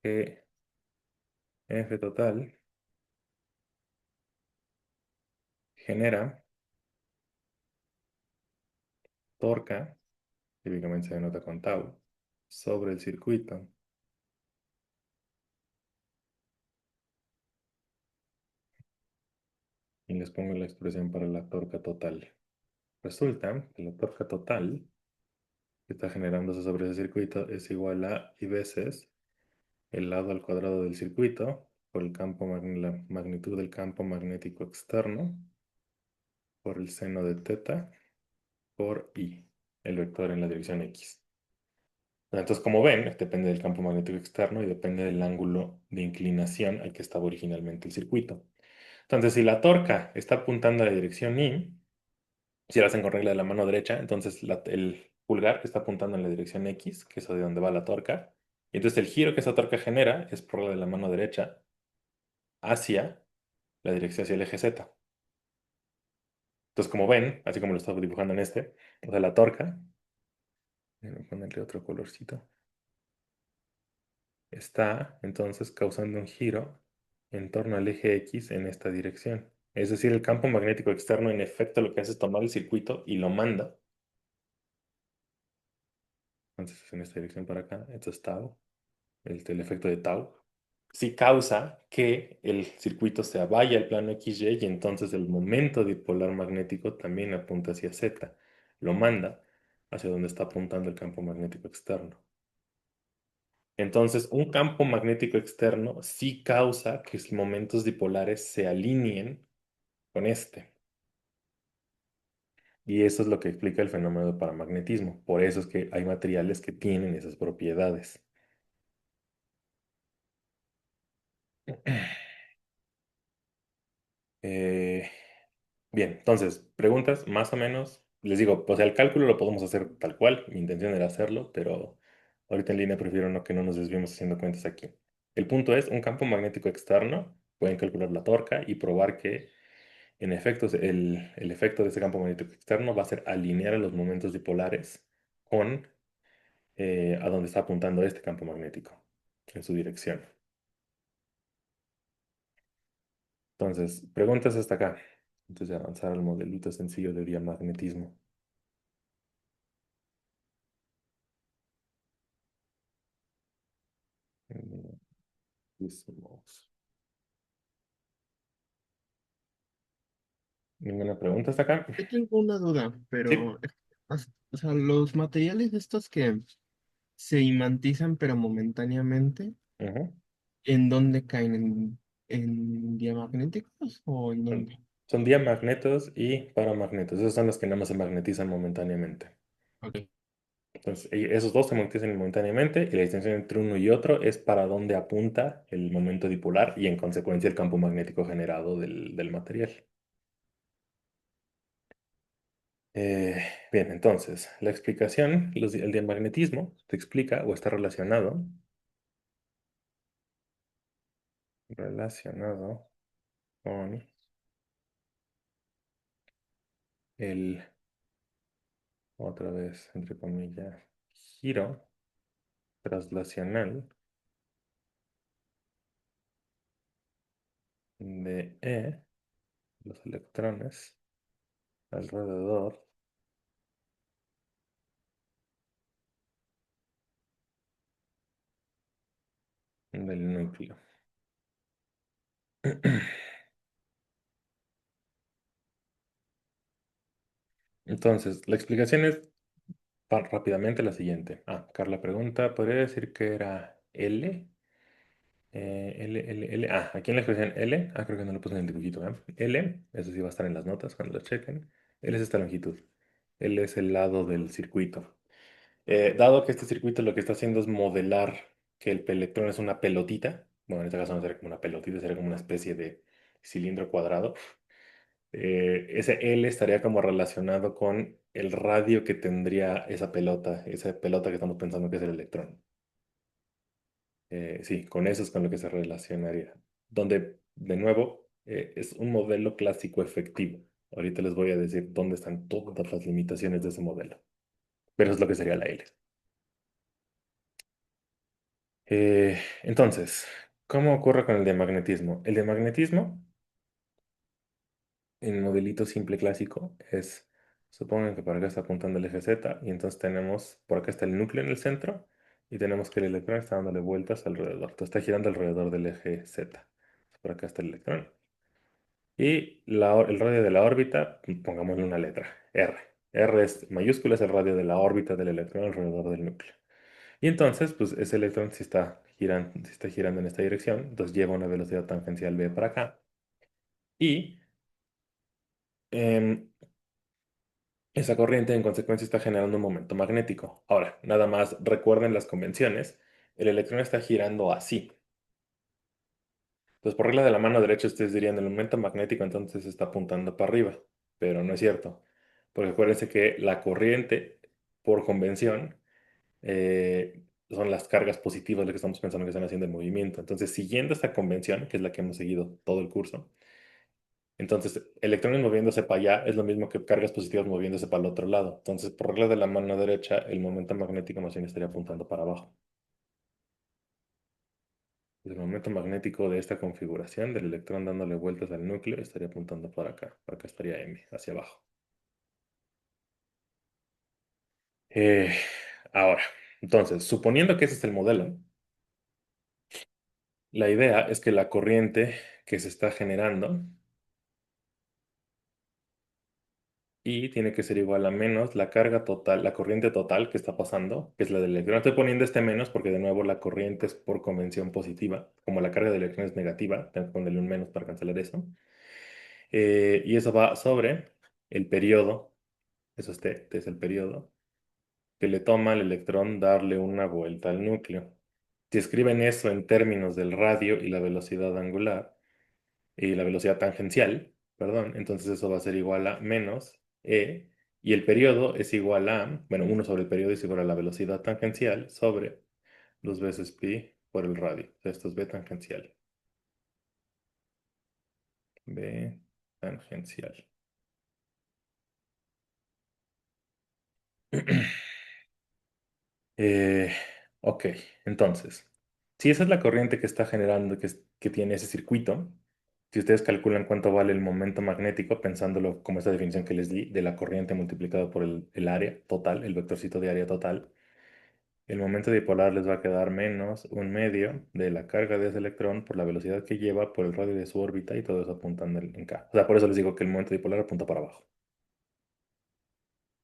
Speaker 1: que F total genera torca, típicamente se denota con tau, sobre el circuito. Y les pongo la expresión para la torca total. Resulta que la torca total que está generándose sobre ese circuito es igual a I veces el lado al cuadrado del circuito por la magnitud del campo magnético externo por el seno de teta por I, el vector en la dirección X. Entonces, como ven, depende del campo magnético externo y depende del ángulo de inclinación al que estaba originalmente el circuito. Entonces, si la torca está apuntando a la dirección Y, si lo hacen con regla de la mano derecha, entonces el pulgar está apuntando en la dirección X, que es de donde va la torca. Y entonces el giro que esa torca genera es por regla de la mano derecha hacia la dirección hacia el eje Z. Entonces, como ven, así como lo estaba dibujando en o sea, la torca, voy a ponerle otro colorcito, está entonces causando un giro en torno al eje X en esta dirección. Es decir, el campo magnético externo en efecto lo que hace es tomar el circuito y lo manda. Entonces en esta dirección para acá, esto es tau, el efecto de tau. Sí causa que el circuito se vaya al plano XY y entonces el momento dipolar magnético también apunta hacia Z. Lo manda hacia donde está apuntando el campo magnético externo. Entonces, un campo magnético externo sí causa que los momentos dipolares se alineen con este. Y eso es lo que explica el fenómeno de paramagnetismo. Por eso es que hay materiales que tienen esas propiedades. Eh, bien, entonces, preguntas más o menos. Les digo, o sea, el cálculo lo podemos hacer tal cual. Mi intención era hacerlo, pero ahorita en línea prefiero no que no nos desviemos haciendo cuentas aquí. El punto es, un campo magnético externo, pueden calcular la torca y probar que en efecto, el efecto de ese campo magnético externo va a ser alinear a los momentos dipolares con a donde está apuntando este campo magnético, en su dirección. Entonces, preguntas hasta acá, antes de avanzar al modelito sencillo de diamagnetismo. Mm, hicimos. ¿Ninguna pregunta hasta acá?
Speaker 3: Yo tengo una duda,
Speaker 1: Sí.
Speaker 3: pero, o sea, los materiales estos que se imantizan pero momentáneamente,
Speaker 1: Ujú.
Speaker 3: ¿en dónde caen? ¿En diamagnéticos o en
Speaker 1: Son,
Speaker 3: dónde?
Speaker 1: son diamagnetos y paramagnetos. Esos son los que nada más se magnetizan momentáneamente.
Speaker 3: Ok.
Speaker 1: Entonces, esos dos se magnetizan momentáneamente y la distinción entre uno y otro es para dónde apunta el momento dipolar y en consecuencia el campo magnético generado del material. Bien, entonces, la explicación, el diamagnetismo te explica o está relacionado con el, otra vez, entre comillas, giro traslacional de los electrones alrededor del núcleo. Entonces, la explicación es rápidamente la siguiente. Carla pregunta, ¿podría decir que era L? L. Aquí en la expresión L, creo que no lo puse en el dibujito, ¿eh? L, eso sí va a estar en las notas cuando lo chequen. L es esta longitud. L es el lado del circuito. Dado que este circuito lo que está haciendo es modelar que el electrón es una pelotita, bueno, en este caso no sería como una pelotita, sería como una especie de cilindro cuadrado. Ese L estaría como relacionado con el radio que tendría esa pelota que estamos pensando que es el electrón. Sí, con eso es con lo que se relacionaría. Donde, de nuevo, es un modelo clásico efectivo. Ahorita les voy a decir dónde están todas las limitaciones de ese modelo. Pero eso es lo que sería la L. Entonces, ¿cómo ocurre con el diamagnetismo? El diamagnetismo, en modelito simple clásico, supongan que para acá está apuntando el eje Z, y entonces tenemos, por acá está el núcleo en el centro, y tenemos que el electrón está dándole vueltas alrededor. Entonces está girando alrededor del eje Z. Por acá está el electrón. Y el radio de la órbita, pongámosle una letra, R. R es mayúscula, es el radio de la órbita del electrón alrededor del núcleo. Y entonces, pues ese electrón si está girando en esta dirección, entonces lleva una velocidad tangencial v para acá. Y em, esa corriente en consecuencia está generando un momento magnético. Ahora, nada más recuerden las convenciones. El electrón está girando así. Entonces, por regla de la mano derecha, ustedes dirían el momento magnético entonces está apuntando para arriba. Pero no es cierto. Porque acuérdense que la corriente, por convención, son las cargas positivas las que estamos pensando que están haciendo el movimiento. Entonces, siguiendo esta convención, que es la que hemos seguido todo el curso, entonces electrones moviéndose para allá es lo mismo que cargas positivas moviéndose para el otro lado. Entonces, por regla de la mano derecha, el momento magnético más bien estaría apuntando para abajo. El momento magnético de esta configuración del electrón dándole vueltas al núcleo estaría apuntando para acá. Para acá estaría M, hacia abajo. Eh, Ahora, entonces, suponiendo que ese es el modelo, la idea es que la corriente que se está generando y tiene que ser igual a menos la carga total, la corriente total que está pasando, que es la del electrón. Estoy poniendo este menos porque de nuevo la corriente es por convención positiva. Como la carga del electrón es negativa, tengo que ponerle un menos para cancelar eso. Y eso va sobre el periodo, eso es T es el periodo, que le toma al electrón darle una vuelta al núcleo. Si escriben eso en términos del radio y la velocidad angular, y la velocidad tangencial, perdón, entonces eso va a ser igual a menos E, y el periodo es igual a, bueno, uno sobre el periodo es igual a la velocidad tangencial sobre 2 veces pi por el radio. Esto es B tangencial. B tangencial. Eh, ok, entonces, si esa es la corriente que está generando, que tiene ese circuito, si ustedes calculan cuánto vale el momento magnético, pensándolo como esta definición que les di de la corriente multiplicado por el área total, el vectorcito de área total, el momento dipolar les va a quedar menos un medio de la carga de ese electrón por la velocidad que lleva por el radio de su órbita y todo eso apuntando en K. O sea, por eso les digo que el momento dipolar apunta para abajo.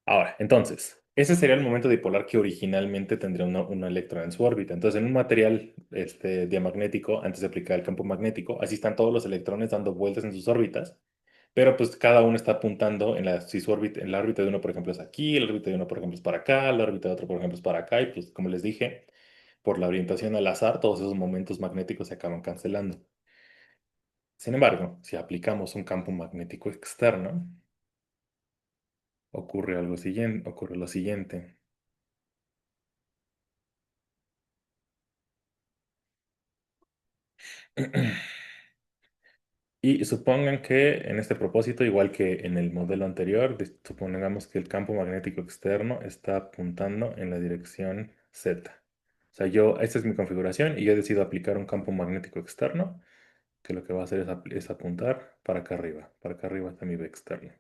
Speaker 1: Ahora, entonces, ese sería el momento dipolar que originalmente tendría un electrón en su órbita. Entonces, en un material diamagnético, antes de aplicar el campo magnético, así están todos los electrones dando vueltas en sus órbitas, pero pues cada uno está apuntando si su órbita, en la órbita de uno, por ejemplo, es aquí, la órbita de uno, por ejemplo, es para acá, la órbita de otro, por ejemplo, es para acá, y pues como les dije, por la orientación al azar, todos esos momentos magnéticos se acaban cancelando. Sin embargo, si aplicamos un campo magnético externo, ocurre lo siguiente. Y supongan que en este propósito, igual que en el modelo anterior, supongamos que el campo magnético externo está apuntando en la dirección Z. O sea, esta es mi configuración y yo decido aplicar un campo magnético externo, que lo que va a hacer es apuntar para acá arriba está mi B externo.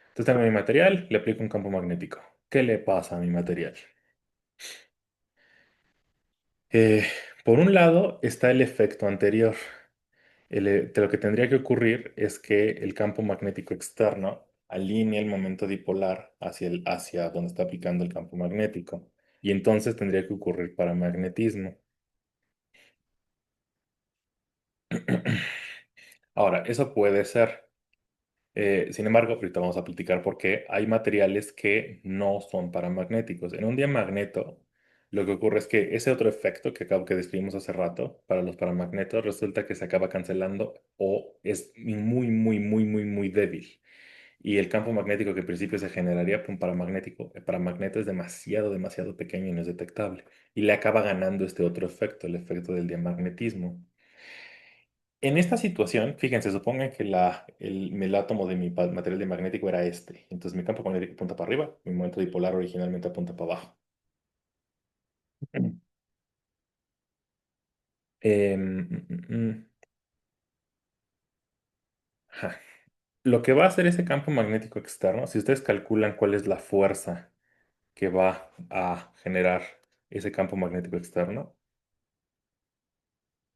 Speaker 1: Entonces tengo mi material, le aplico un campo magnético. ¿Qué le pasa a mi material? Eh, por un lado está el efecto anterior. Lo que tendría que ocurrir es que el campo magnético externo alinee el momento dipolar hacia donde está aplicando el campo magnético. Y entonces tendría que ocurrir paramagnetismo. Ahora, eso puede ser. Sin embargo, ahorita vamos a platicar por qué hay materiales que no son paramagnéticos. En un diamagneto, lo que ocurre es que ese otro efecto que describimos hace rato para los paramagnetos resulta que se acaba cancelando o es muy, muy, muy, muy, muy débil. Y el campo magnético que en principio se generaría por un paramagneto es demasiado, demasiado pequeño y no es detectable. Y le acaba ganando este otro efecto, el efecto del diamagnetismo. En esta situación, fíjense, supongan que el átomo de mi material diamagnético era este. Entonces mi campo magnético apunta para arriba, mi momento dipolar originalmente apunta para abajo. Ajá. Lo que va a hacer ese campo magnético externo, si ustedes calculan cuál es la fuerza que va a generar ese campo magnético externo,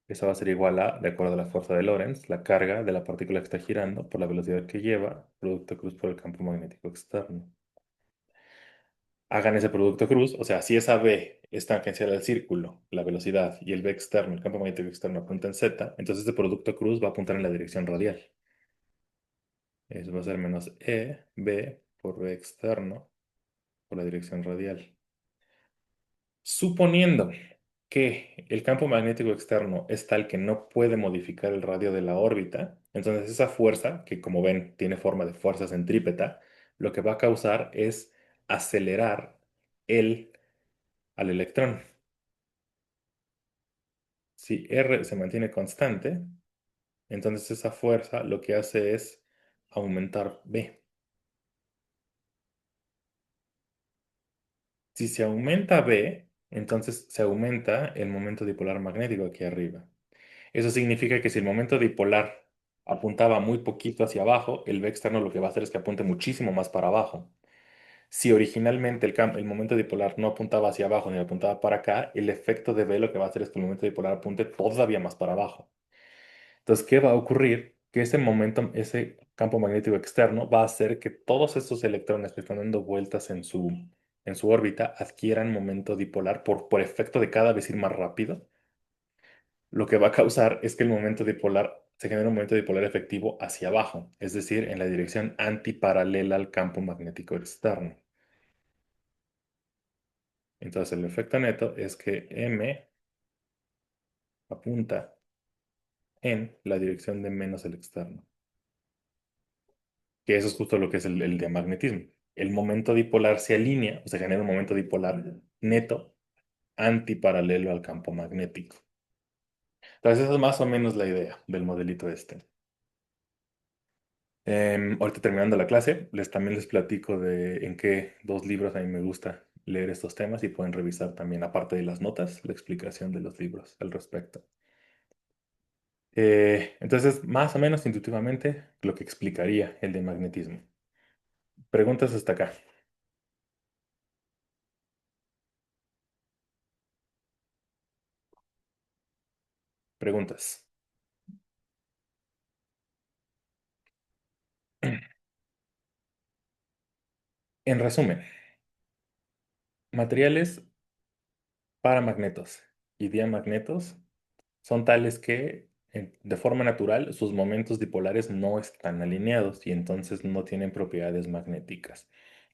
Speaker 1: esa va a ser igual a, de acuerdo a la fuerza de Lorentz, la carga de la partícula que está girando por la velocidad que lleva, producto cruz por el campo magnético externo. Hagan ese producto cruz, o sea, si esa B es tangencial al círculo, la velocidad, y el B externo, el campo magnético externo apunta en Z, entonces este producto cruz va a apuntar en la dirección radial. Eso va a ser menos B por B externo por la dirección radial. Suponiendo que el campo magnético externo es tal que no puede modificar el radio de la órbita, entonces esa fuerza, que como ven tiene forma de fuerza centrípeta, lo que va a causar es acelerar el, al electrón. Si R se mantiene constante, entonces esa fuerza lo que hace es aumentar B. Si se aumenta B, entonces se aumenta el momento dipolar magnético aquí arriba. Eso significa que si el momento dipolar apuntaba muy poquito hacia abajo, el B externo lo que va a hacer es que apunte muchísimo más para abajo. Si originalmente el momento dipolar no apuntaba hacia abajo ni apuntaba para acá, el efecto de B lo que va a hacer es que el momento dipolar apunte todavía más para abajo. Entonces, ¿qué va a ocurrir? Que ese momento, ese campo magnético externo va a hacer que todos estos electrones que están dando vueltas en su órbita adquieran momento dipolar por efecto de cada vez ir más rápido. Lo que va a causar es que el momento dipolar se genere un momento dipolar efectivo hacia abajo, es decir, en la dirección antiparalela al campo magnético externo. Entonces, el efecto neto es que M apunta en la dirección de menos el externo. Que eso es justo lo que es el diamagnetismo. El momento dipolar se alinea, o se genera un momento dipolar neto antiparalelo al campo magnético. Entonces, esa es más o menos la idea del modelito este. Ahorita terminando la clase, también les platico de en qué dos libros a mí me gusta leer estos temas y pueden revisar también, aparte de las notas, la explicación de los libros al respecto. Entonces, más o menos intuitivamente, lo que explicaría el diamagnetismo. Preguntas hasta acá. Preguntas. En resumen, materiales paramagnetos y diamagnetos son tales que de forma natural sus momentos dipolares no están alineados y entonces no tienen propiedades magnéticas.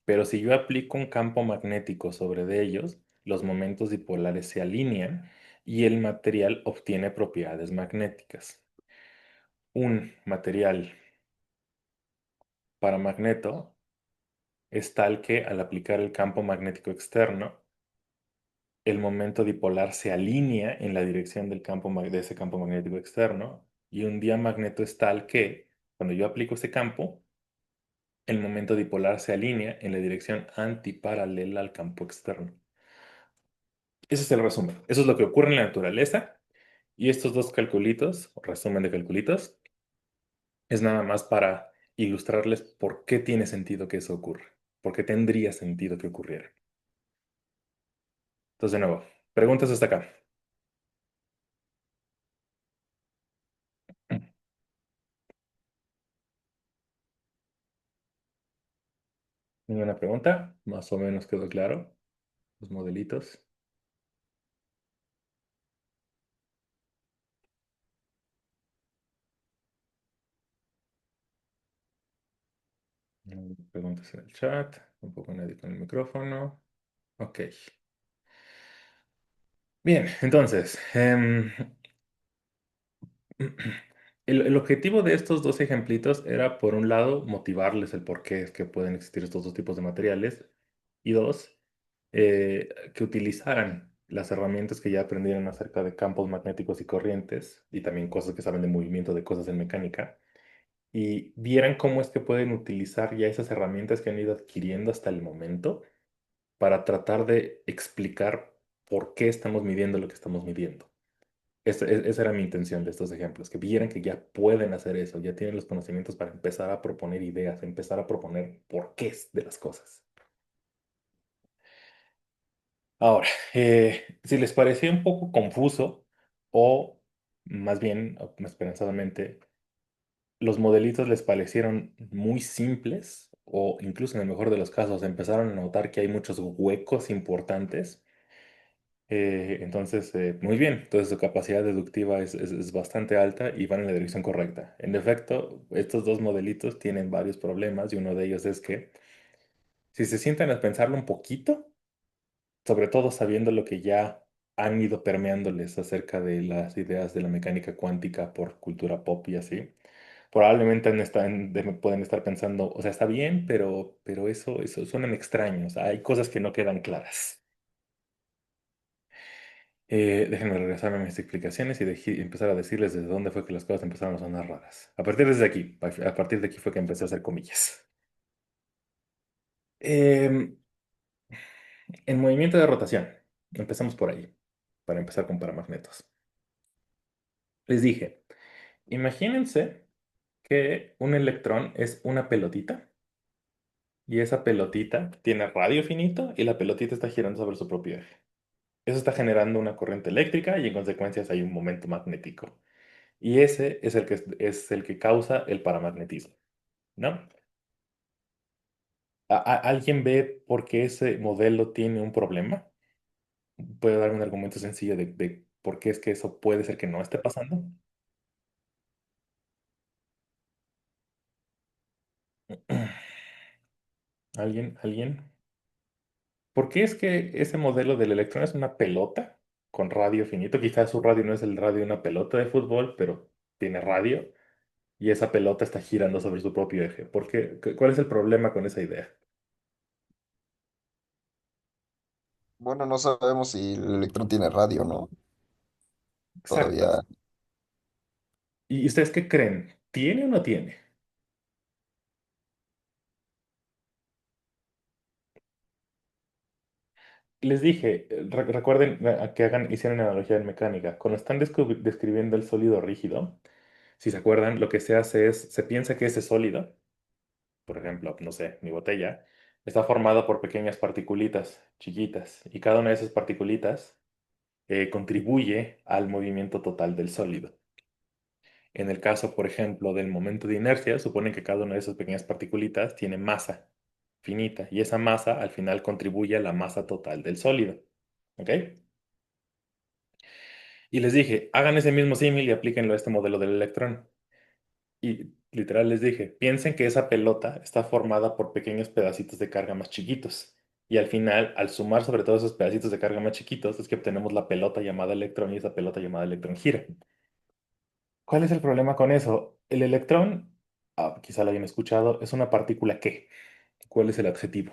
Speaker 1: Pero si yo aplico un campo magnético sobre de ellos, los momentos dipolares se alinean y el material obtiene propiedades magnéticas. Un material paramagneto es tal que al aplicar el campo magnético externo, el momento dipolar se alinea en la dirección del de ese campo magnético externo y un diamagneto es tal que cuando yo aplico ese campo, el momento dipolar se alinea en la dirección antiparalela al campo externo. Ese es el resumen. Eso es lo que ocurre en la naturaleza y estos dos calculitos, o resumen de calculitos, es nada más para ilustrarles por qué tiene sentido que eso ocurra, por qué tendría sentido que ocurriera. Entonces, de nuevo, preguntas hasta acá. ¿Ninguna pregunta? Más o menos quedó claro. Los modelitos. Preguntas en el chat. Un poco nadie con el micrófono. Ok. Bien, entonces, el objetivo de estos dos ejemplitos era, por un lado, motivarles el por qué es que pueden existir estos dos tipos de materiales y dos, que utilizaran las herramientas que ya aprendieron acerca de campos magnéticos y corrientes y también cosas que saben de movimiento de cosas en mecánica y vieran cómo es que pueden utilizar ya esas herramientas que han ido adquiriendo hasta el momento para tratar de explicar por qué estamos midiendo lo que estamos midiendo. Esa era mi intención de estos ejemplos, que vieran que ya pueden hacer eso, ya tienen los conocimientos para empezar a proponer ideas, empezar a proponer porqués de las cosas. Ahora, si les parecía un poco confuso o más bien, más esperanzadamente, los modelitos les parecieron muy simples o incluso en el mejor de los casos empezaron a notar que hay muchos huecos importantes. Entonces, muy bien, entonces su capacidad deductiva es bastante alta y van en la dirección correcta. En efecto, estos dos modelitos tienen varios problemas y uno de ellos es que si se sientan a pensarlo un poquito, sobre todo sabiendo lo que ya han ido permeándoles acerca de las ideas de la mecánica cuántica por cultura pop y así, probablemente pueden estar pensando, o sea, está bien, pero eso suenan extraños, hay cosas que no quedan claras. Déjenme regresarme a mis explicaciones y empezar a decirles desde dónde fue que las cosas empezaron a sonar raras. A partir de aquí, a partir de aquí fue que empecé a hacer comillas. Em, en movimiento de rotación, empezamos por ahí, para empezar con paramagnetos. Les dije, imagínense que un electrón es una pelotita y esa pelotita tiene radio finito y la pelotita está girando sobre su propio eje. Eso está generando una corriente eléctrica y en consecuencia hay un momento magnético. Y ese es el que causa el paramagnetismo, ¿no? ¿Alguien ve por qué ese modelo tiene un problema? ¿Puede dar un argumento sencillo de por qué es que eso puede ser que no esté pasando? ¿Alguien? ¿Alguien? ¿Por qué es que ese modelo del electrón es una pelota con radio finito? Quizás su radio no es el radio de una pelota de fútbol, pero tiene radio y esa pelota está girando sobre su propio eje. ¿Por qué? ¿Cuál es el problema con esa idea?
Speaker 6: Bueno, no sabemos si el electrón tiene radio, ¿no?
Speaker 1: Exacto.
Speaker 6: Todavía.
Speaker 1: ¿Y ustedes qué creen? ¿Tiene o no tiene? Les dije, recuerden que hicieron analogía en mecánica. Cuando están describiendo el sólido rígido, si se acuerdan, lo que se hace es, se piensa que ese sólido, por ejemplo, no sé, mi botella, está formado por pequeñas particulitas chiquitas y cada una de esas particulitas contribuye al movimiento total del sólido. En el caso, por ejemplo, del momento de inercia, suponen que cada una de esas pequeñas particulitas tiene masa finita y esa masa al final contribuye a la masa total del sólido. ¿Ok? Y les dije, hagan ese mismo símil y aplíquenlo a este modelo del electrón. Y literal les dije, piensen que esa pelota está formada por pequeños pedacitos de carga más chiquitos. Y al final, al sumar sobre todos esos pedacitos de carga más chiquitos, es que obtenemos la pelota llamada electrón y esa pelota llamada electrón gira. ¿Cuál es el problema con eso? El electrón, quizá lo hayan escuchado, es una partícula ¿qué? ¿Cuál es el adjetivo?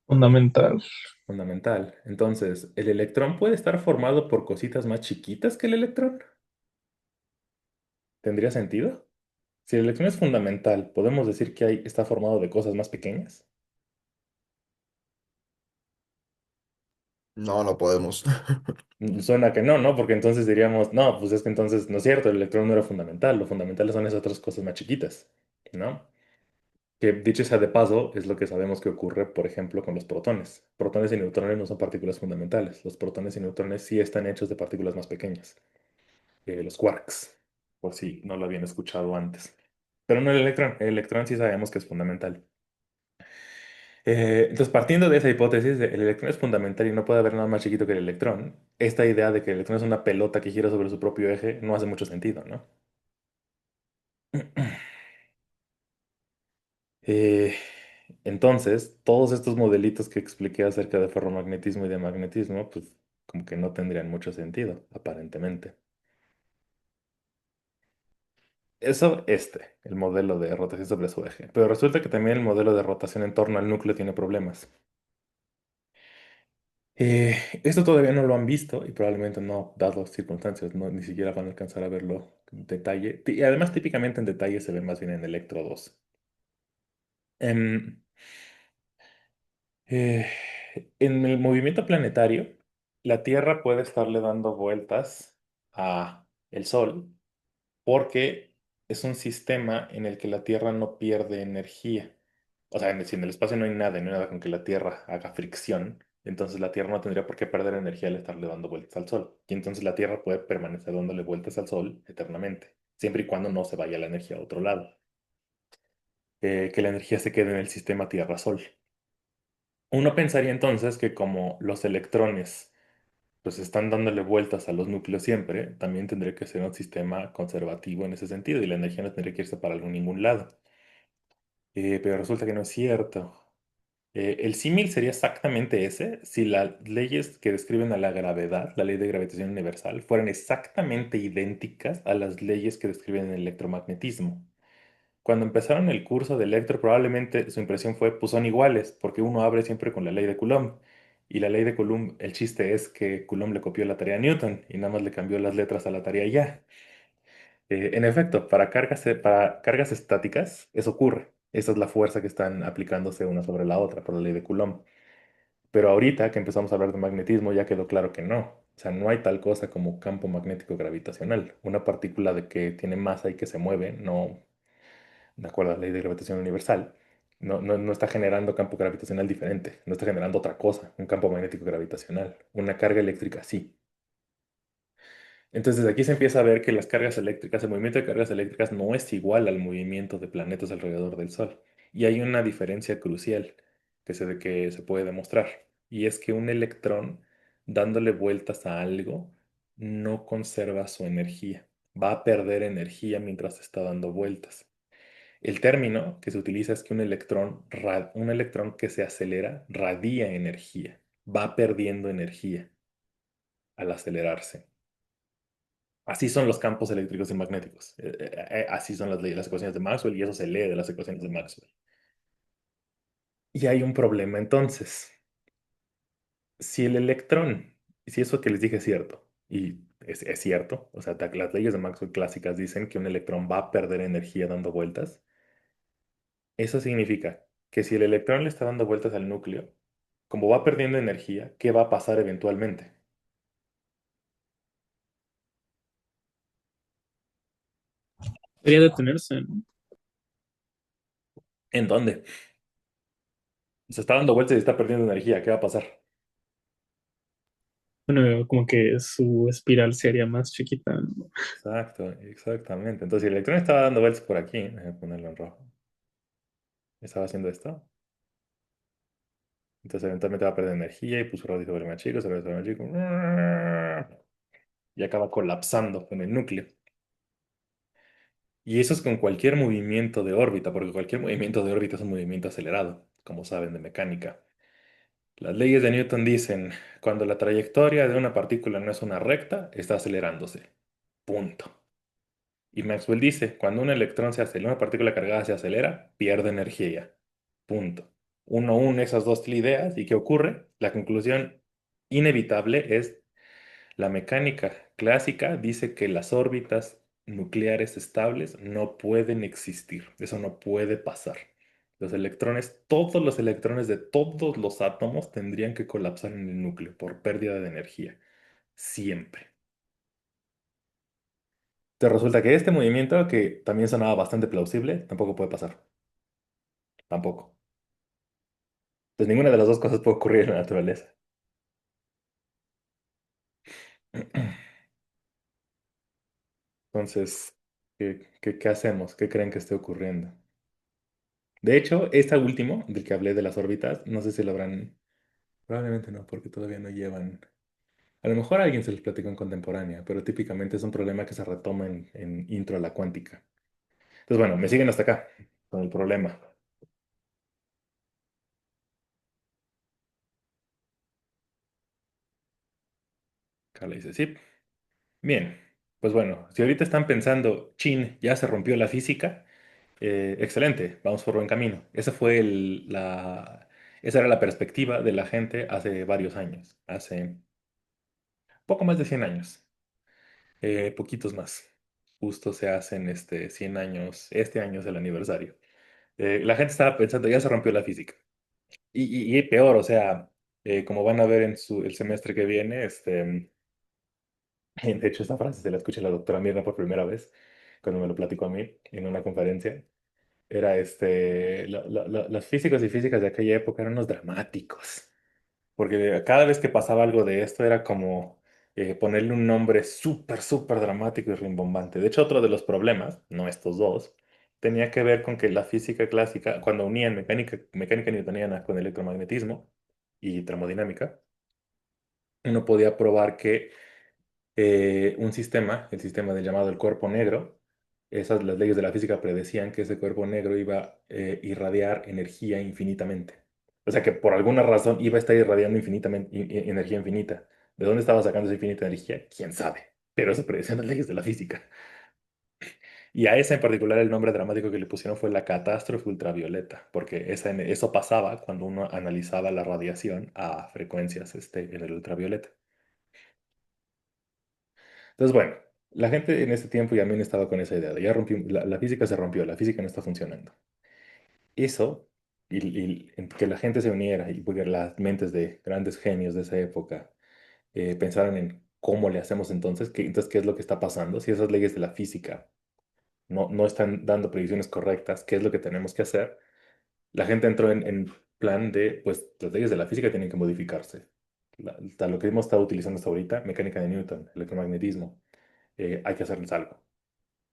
Speaker 4: Fundamental.
Speaker 1: Fundamental. Entonces, ¿el electrón puede estar formado por cositas más chiquitas que el electrón? ¿Tendría sentido? Si el electrón es fundamental, ¿podemos decir que está formado de cosas más pequeñas?
Speaker 6: No, no podemos.
Speaker 1: Suena que no, ¿no? Porque entonces diríamos, no, pues es que entonces no es cierto, el electrón no era fundamental, lo fundamental son esas otras cosas más chiquitas, ¿no? Que dicho sea de paso, es lo que sabemos que ocurre, por ejemplo, con los protones. Protones y neutrones no son partículas fundamentales. Los protones y neutrones sí están hechos de partículas más pequeñas. Los quarks, por si no lo habían escuchado antes. Pero no el electrón. El electrón sí sabemos que es fundamental. Entonces, partiendo de esa hipótesis, el electrón es fundamental y no puede haber nada más chiquito que el electrón, esta idea de que el electrón es una pelota que gira sobre su propio eje no hace mucho sentido, ¿no? Eh, entonces, todos estos modelitos que expliqué acerca de ferromagnetismo y de magnetismo, pues como que no tendrían mucho sentido, aparentemente. Eso, el modelo de rotación sobre su eje. Pero resulta que también el modelo de rotación en torno al núcleo tiene problemas. Esto todavía no lo han visto y probablemente no, dado circunstancias, no, ni siquiera van a alcanzar a verlo en detalle. Y además, típicamente en detalle se ve más bien en electrodos. Em, eh, en el movimiento planetario, la Tierra puede estarle dando vueltas a el Sol porque es un sistema en el que la Tierra no pierde energía. O sea, si en el espacio no hay nada con que la Tierra haga fricción, entonces la Tierra no tendría por qué perder energía al estarle dando vueltas al Sol. Y entonces la Tierra puede permanecer dándole vueltas al Sol eternamente, siempre y cuando no se vaya la energía a otro lado. Que la energía se quede en el sistema Tierra-Sol. Uno pensaría entonces que como los electrones pues están dándole vueltas a los núcleos siempre, también tendría que ser un sistema conservativo en ese sentido y la energía no tendría que irse para ningún lado. Pero resulta que no es cierto. El símil sería exactamente ese si las leyes que describen a la gravedad, la ley de gravitación universal, fueran exactamente idénticas a las leyes que describen el electromagnetismo. Cuando empezaron el curso de electro, probablemente su impresión fue, pues son iguales, porque uno abre siempre con la ley de Coulomb. Y la ley de Coulomb, el chiste es que Coulomb le copió la tarea a Newton y nada más le cambió las letras a la tarea y ya. En efecto, para cargas estáticas, eso ocurre. Esa es la fuerza que están aplicándose una sobre la otra por la ley de Coulomb. Pero ahorita que empezamos a hablar de magnetismo, ya quedó claro que no. O sea, no hay tal cosa como campo magnético gravitacional. Una partícula de que tiene masa y que se mueve, no, de acuerdo a la ley de gravitación universal, no está generando campo gravitacional diferente, no está generando otra cosa, un campo magnético gravitacional. Una carga eléctrica sí. Entonces aquí se empieza a ver que las cargas eléctricas, el movimiento de cargas eléctricas no es igual al movimiento de planetas alrededor del Sol. Y hay una diferencia crucial que se puede demostrar. Y es que un electrón dándole vueltas a algo no conserva su energía. Va a perder energía mientras está dando vueltas. El término que se utiliza es que un electrón que se acelera radia energía. Va perdiendo energía al acelerarse. Así son los campos eléctricos y magnéticos. Así son las leyes, las ecuaciones de Maxwell y eso se lee de las ecuaciones de Maxwell. Y hay un problema entonces. Si el electrón, si eso que les dije es cierto, y es cierto, o sea, las leyes de Maxwell clásicas dicen que un electrón va a perder energía dando vueltas, eso significa que si el electrón le está dando vueltas al núcleo, como va perdiendo energía, ¿qué va a pasar eventualmente?
Speaker 4: Debería detenerse, ¿no?
Speaker 1: ¿En dónde? Se está dando vueltas y está perdiendo energía, ¿qué va a pasar?
Speaker 4: Bueno, como que su espiral se haría más chiquita, ¿no?
Speaker 1: Exacto, exactamente. Entonces, si el electrón estaba dando vueltas por aquí, déjame ponerlo en rojo. Estaba haciendo esto. Entonces, eventualmente va a perder energía y puso radio sobre más chico, sobre más chico. Y acaba colapsando en el núcleo. Y eso es con cualquier movimiento de órbita, porque cualquier movimiento de órbita es un movimiento acelerado, como saben de mecánica. Las leyes de Newton dicen, cuando la trayectoria de una partícula no es una recta, está acelerándose. Punto. Y Maxwell dice, cuando un electrón se acelera, una partícula cargada se acelera, pierde energía. Punto. Uno une esas dos ideas y ¿qué ocurre? La conclusión inevitable es la mecánica clásica dice que las órbitas nucleares estables no pueden existir. Eso no puede pasar. Los electrones, todos los electrones de todos los átomos tendrían que colapsar en el núcleo por pérdida de energía. Siempre. Te resulta que este movimiento, que también sonaba bastante plausible, tampoco puede pasar. Tampoco. Pues ninguna de las dos cosas puede ocurrir en la naturaleza. Entonces, ¿qué hacemos? ¿Qué creen que esté ocurriendo? De hecho, esta último, del que hablé de las órbitas, no sé si lo habrán. Probablemente no, porque todavía no llevan. A lo mejor a alguien se les platicó en contemporánea, pero típicamente es un problema que se retoma en Intro a la cuántica. Entonces, bueno, me siguen hasta acá con el problema. Carla dice, sí. Bien, pues bueno, si ahorita están pensando, chin, ya se rompió la física, excelente, vamos por buen camino. Esa era la perspectiva de la gente hace varios años, hace poco más de 100 años. Poquitos más. Justo se hacen 100 años, este año es el aniversario. La gente estaba pensando, ya se rompió la física. Y peor, o sea, como van a ver en el semestre que viene, de hecho esta frase se la escuché a la doctora Mirna por primera vez, cuando me lo platicó a mí en una conferencia. Era los físicos y físicas de aquella época eran unos dramáticos. Porque cada vez que pasaba algo de esto era como ponerle un nombre súper, súper dramático y rimbombante. De hecho, otro de los problemas, no estos dos, tenía que ver con que la física clásica, cuando unían mecánica newtoniana con electromagnetismo y termodinámica, uno podía probar que un sistema, el sistema del llamado el cuerpo negro, las leyes de la física predecían que ese cuerpo negro iba a irradiar energía infinitamente. O sea que por alguna razón iba a estar irradiando infinitamente, energía infinita. ¿De dónde estaba sacando esa infinita energía? ¿Quién sabe? Pero eso predecían las leyes de la física. Y a esa en particular el nombre dramático que le pusieron fue la catástrofe ultravioleta, porque eso pasaba cuando uno analizaba la radiación a frecuencias en el ultravioleta. Entonces, bueno, la gente en ese tiempo ya también estaba con esa idea de ya rompió, la física se rompió, la física no está funcionando. Eso, en que la gente se uniera y porque las mentes de grandes genios de esa época pensaran en cómo le hacemos entonces, entonces, ¿qué es lo que está pasando? Si esas leyes de la física no están dando predicciones correctas, ¿qué es lo que tenemos que hacer? La gente entró en plan de, pues, las leyes de la física tienen que modificarse. Lo que hemos estado utilizando hasta ahorita, mecánica de Newton, electromagnetismo, hay que hacerles algo.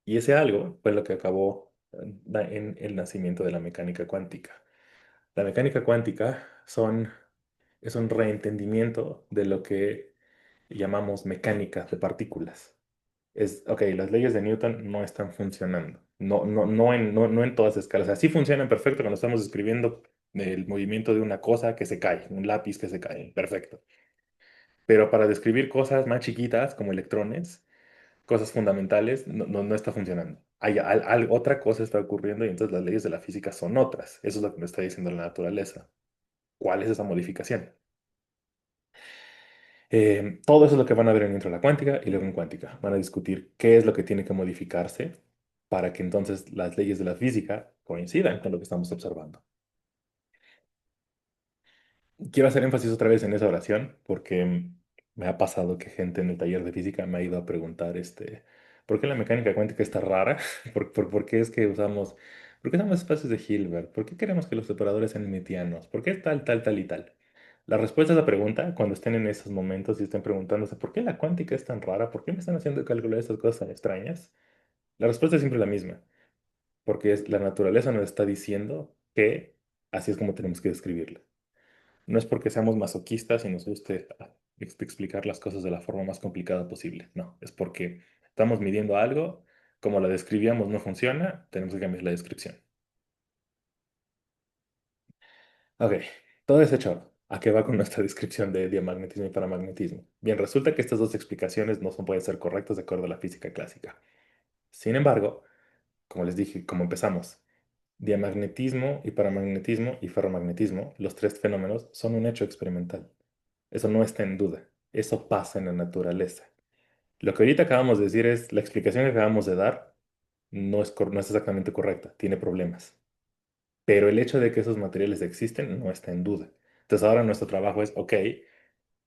Speaker 1: Y ese algo fue lo que acabó en el nacimiento de la mecánica cuántica. La mecánica cuántica es un reentendimiento de lo que llamamos mecánica de partículas. Ok, las leyes de Newton no están funcionando. No en todas escalas. Así funcionan perfecto cuando estamos describiendo el movimiento de una cosa que se cae, un lápiz que se cae. Perfecto. Pero para describir cosas más chiquitas como electrones, cosas fundamentales, no está funcionando. Otra cosa está ocurriendo y entonces las leyes de la física son otras. Eso es lo que me está diciendo la naturaleza. ¿Cuál es esa modificación? Todo eso es lo que van a ver en Intro a la Cuántica y luego en Cuántica. Van a discutir qué es lo que tiene que modificarse para que entonces las leyes de la física coincidan con lo que estamos observando. Quiero hacer énfasis otra vez en esa oración porque me ha pasado que gente en el taller de física me ha ido a preguntar, ¿por qué la mecánica cuántica está rara? ¿Por qué es que por qué usamos espacios de Hilbert? ¿Por qué queremos que los operadores sean newtonianos? ¿Por qué tal, tal, tal y tal? La respuesta a esa pregunta, cuando estén en esos momentos y estén preguntándose, ¿por qué la cuántica es tan rara? ¿Por qué me están haciendo calcular estas cosas tan extrañas? La respuesta es siempre la misma, porque la naturaleza nos está diciendo que así es como tenemos que describirla. No es porque seamos masoquistas y nos guste explicar las cosas de la forma más complicada posible. No, es porque estamos midiendo algo, como la describíamos no funciona, tenemos que cambiar la descripción. Ok, todo ese choro. ¿A qué va con nuestra descripción de diamagnetismo y paramagnetismo? Bien, resulta que estas dos explicaciones no pueden ser correctas de acuerdo a la física clásica. Sin embargo, como les dije, como empezamos, diamagnetismo y paramagnetismo y ferromagnetismo, los tres fenómenos son un hecho experimental. Eso no está en duda. Eso pasa en la naturaleza. Lo que ahorita acabamos de decir es, la explicación que acabamos de dar no es exactamente correcta, tiene problemas. Pero el hecho de que esos materiales existen no está en duda. Entonces ahora nuestro trabajo es, ok,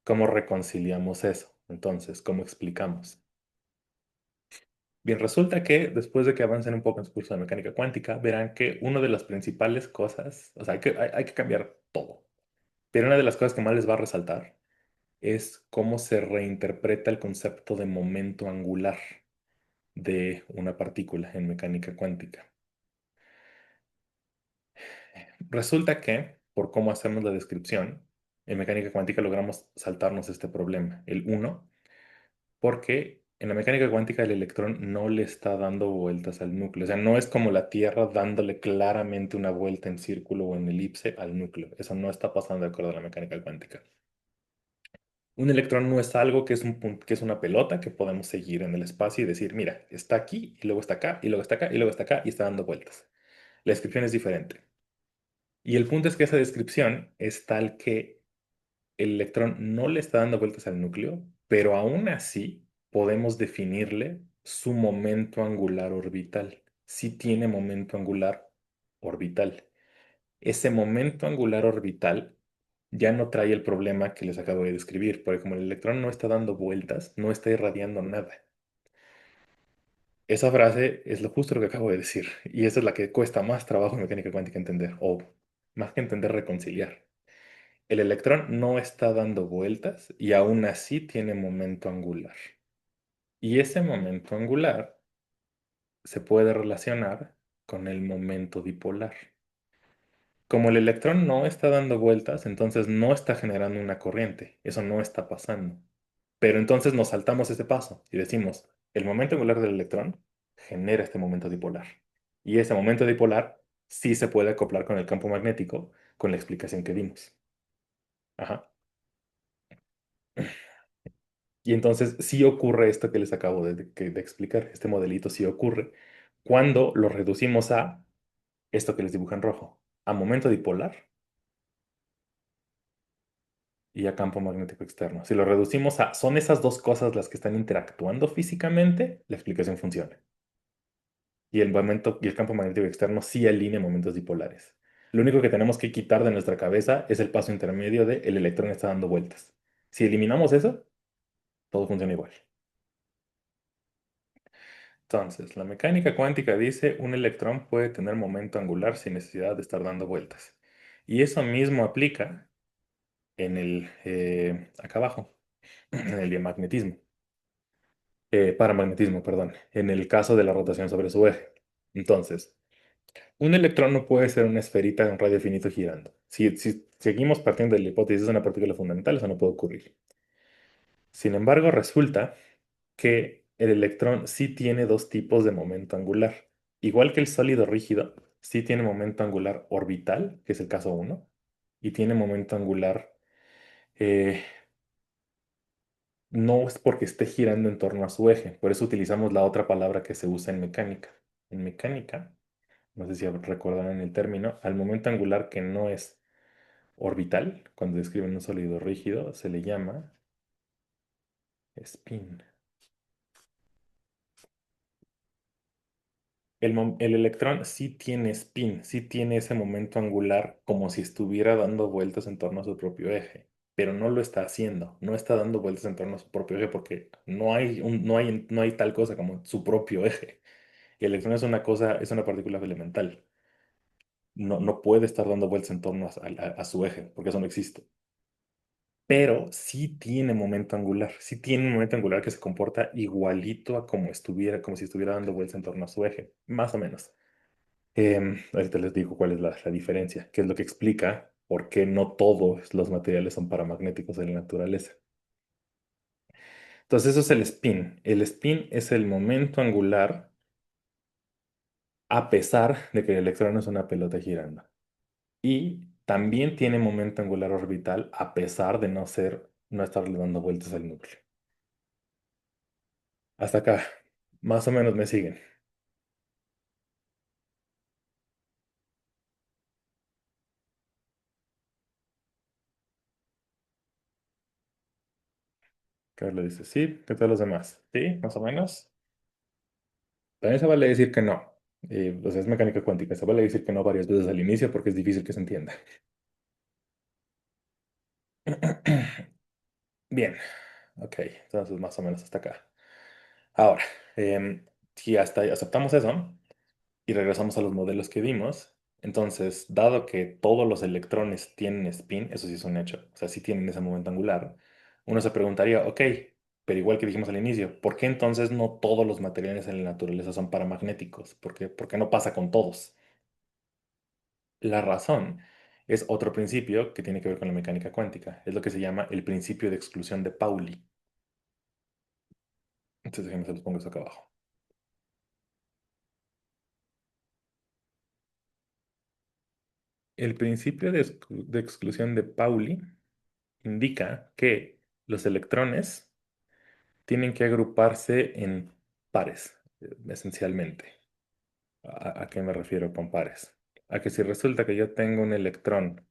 Speaker 1: ¿cómo reconciliamos eso? Entonces, ¿cómo explicamos? Bien, resulta que después de que avancen un poco en su curso de mecánica cuántica, verán que una de las principales cosas, o sea, hay que cambiar todo, pero una de las cosas que más les va a resaltar es cómo se reinterpreta el concepto de momento angular de una partícula en mecánica cuántica. Resulta que, por cómo hacemos la descripción, en mecánica cuántica logramos saltarnos este problema, el uno, porque en la mecánica cuántica el electrón no le está dando vueltas al núcleo. O sea, no es como la Tierra dándole claramente una vuelta en círculo o en elipse al núcleo. Eso no está pasando de acuerdo a la mecánica cuántica. Un electrón no es algo que es, que es una pelota que podemos seguir en el espacio y decir, mira, está aquí, y luego está acá, y luego está acá, y luego está acá, y está dando vueltas. La descripción es diferente. Y el punto es que esa descripción es tal que el electrón no le está dando vueltas al núcleo, pero aún así podemos definirle su momento angular orbital. Sí tiene momento angular orbital. Ese momento angular orbital ya no trae el problema que les acabo de describir, porque como el electrón no está dando vueltas, no está irradiando nada. Esa frase es lo justo lo que acabo de decir, y esa es la que cuesta más trabajo en mecánica cuántica entender, o más que entender, reconciliar. El electrón no está dando vueltas y aún así tiene momento angular. Y ese momento angular se puede relacionar con el momento dipolar. Como el electrón no está dando vueltas, entonces no está generando una corriente. Eso no está pasando. Pero entonces nos saltamos ese paso y decimos, el momento angular del electrón genera este momento dipolar. Y ese momento dipolar sí se puede acoplar con el campo magnético, con la explicación que dimos. Ajá. Y entonces sí ocurre esto que les acabo de explicar. Este modelito sí ocurre cuando lo reducimos a esto que les dibujo en rojo, a momento dipolar y a campo magnético externo. Si lo reducimos a son esas dos cosas las que están interactuando físicamente, la explicación funciona. Y el momento y el campo magnético externo sí alinea momentos dipolares. Lo único que tenemos que quitar de nuestra cabeza es el paso intermedio de el electrón está dando vueltas. Si eliminamos eso, todo funciona igual. Entonces, la mecánica cuántica dice un electrón puede tener momento angular sin necesidad de estar dando vueltas. Y eso mismo aplica en acá abajo, en el diamagnetismo, paramagnetismo, perdón, en el caso de la rotación sobre su eje. Entonces, un electrón no puede ser una esferita de un radio finito girando. Si seguimos partiendo de la hipótesis de una partícula fundamental, eso no puede ocurrir. Sin embargo, resulta que el electrón sí tiene dos tipos de momento angular. Igual que el sólido rígido, sí tiene momento angular orbital, que es el caso uno, y tiene momento angular, eh, no es porque esté girando en torno a su eje, por eso utilizamos la otra palabra que se usa en mecánica. En mecánica, no sé si recordarán el término, al momento angular que no es orbital, cuando describen un sólido rígido, se le llama spin. El electrón sí tiene spin, sí tiene ese momento angular como si estuviera dando vueltas en torno a su propio eje, pero no lo está haciendo, no está dando vueltas en torno a su propio eje porque no hay tal cosa como su propio eje. El electrón es una cosa, es una partícula elemental. No puede estar dando vueltas en torno a su eje, porque eso no existe. Pero sí tiene momento angular, sí tiene un momento angular que se comporta igualito a como estuviera, como si estuviera dando vueltas en torno a su eje, más o menos. Ahorita les digo cuál es la diferencia, que es lo que explica por qué no todos los materiales son paramagnéticos en la naturaleza. Entonces, eso es el spin. El spin es el momento angular a pesar de que el electrón es una pelota girando. Y también tiene momento angular orbital a pesar de no estarle dando vueltas al núcleo. Hasta acá, más o menos me siguen. Carlos dice sí. ¿Qué tal los demás? ¿Sí? ¿Más o menos? También se vale decir que no. O sea, es mecánica cuántica. Se vale decir que no varias veces al inicio porque es difícil que se entienda. Bien. Ok. Entonces, más o menos hasta acá. Ahora, si hasta ahí aceptamos eso y regresamos a los modelos que vimos, entonces, dado que todos los electrones tienen spin, eso sí es un hecho, o sea, sí tienen ese momento angular, uno se preguntaría, ok, pero igual que dijimos al inicio, ¿por qué entonces no todos los materiales en la naturaleza son paramagnéticos? ¿Por qué no pasa con todos? La razón es otro principio que tiene que ver con la mecánica cuántica, es lo que se llama el principio de exclusión de Pauli. Entonces, déjenme se los pongo eso acá abajo. El principio de exclusión de Pauli indica que los electrones tienen que agruparse en pares, esencialmente. ¿A qué me refiero con pares? A que si resulta que yo tengo un electrón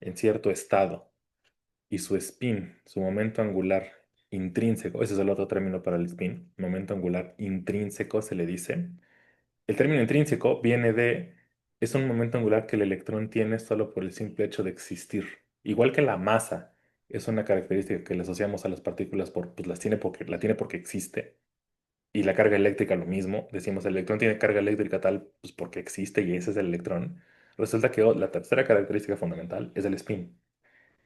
Speaker 1: en cierto estado y su spin, su momento angular intrínseco, ese es el otro término para el spin, momento angular intrínseco se le dice. El término intrínseco viene de, es un momento angular que el electrón tiene solo por el simple hecho de existir. Igual que la masa es una característica que le asociamos a las partículas pues la tiene porque existe. Y la carga eléctrica lo mismo. Decimos el electrón tiene carga eléctrica tal pues porque existe y ese es el electrón. Resulta que la tercera característica fundamental es el spin.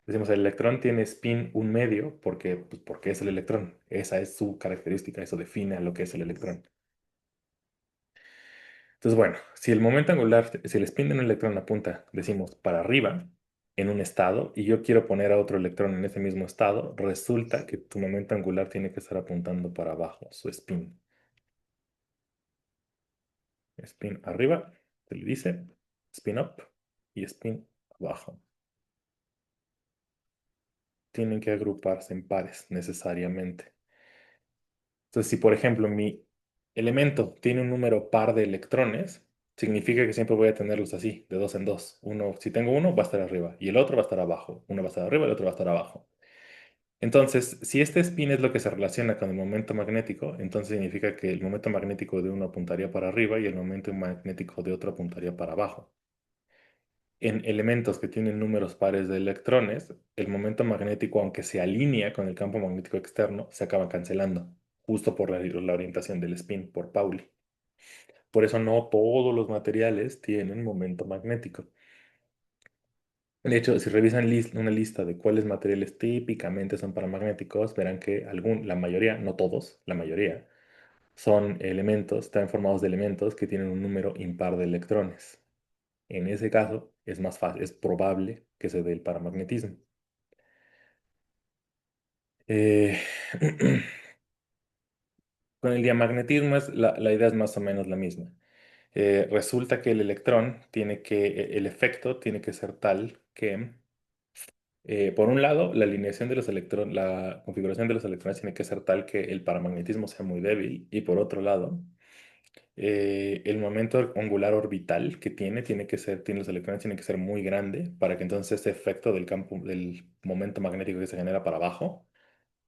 Speaker 1: Decimos el electrón tiene spin un medio porque es el electrón. Esa es su característica, eso define a lo que es el electrón. Entonces, bueno, si el momento angular, si el spin de un electrón apunta, decimos, para arriba, en un estado, y yo quiero poner a otro electrón en ese mismo estado, resulta que tu momento angular tiene que estar apuntando para abajo, su spin. Spin arriba, se le dice, spin up, y spin abajo. Tienen que agruparse en pares necesariamente. Entonces, si por ejemplo mi elemento tiene un número par de electrones, significa que siempre voy a tenerlos así, de dos en dos. Uno, si tengo uno, va a estar arriba y el otro va a estar abajo. Uno va a estar arriba y el otro va a estar abajo. Entonces, si este spin es lo que se relaciona con el momento magnético, entonces significa que el momento magnético de uno apuntaría para arriba y el momento magnético de otro apuntaría para abajo. En elementos que tienen números pares de electrones, el momento magnético, aunque se alinea con el campo magnético externo, se acaba cancelando, justo por la orientación del spin, por Pauli. Por eso no todos los materiales tienen momento magnético. De hecho, si revisan una lista de cuáles materiales típicamente son paramagnéticos, verán que la mayoría, no todos, la mayoría, son elementos, están formados de elementos que tienen un número impar de electrones. En ese caso, es más fácil, es probable que se dé el paramagnetismo. Eh, con el diamagnetismo la idea es más o menos la misma. Resulta que el electrón el efecto tiene que ser tal que, por un lado, la alineación de los electrones, la configuración de los electrones tiene que ser tal que el paramagnetismo sea muy débil, y por otro lado, el momento angular orbital que tiene los electrones tiene que ser muy grande para que entonces ese efecto del momento magnético que se genera para abajo,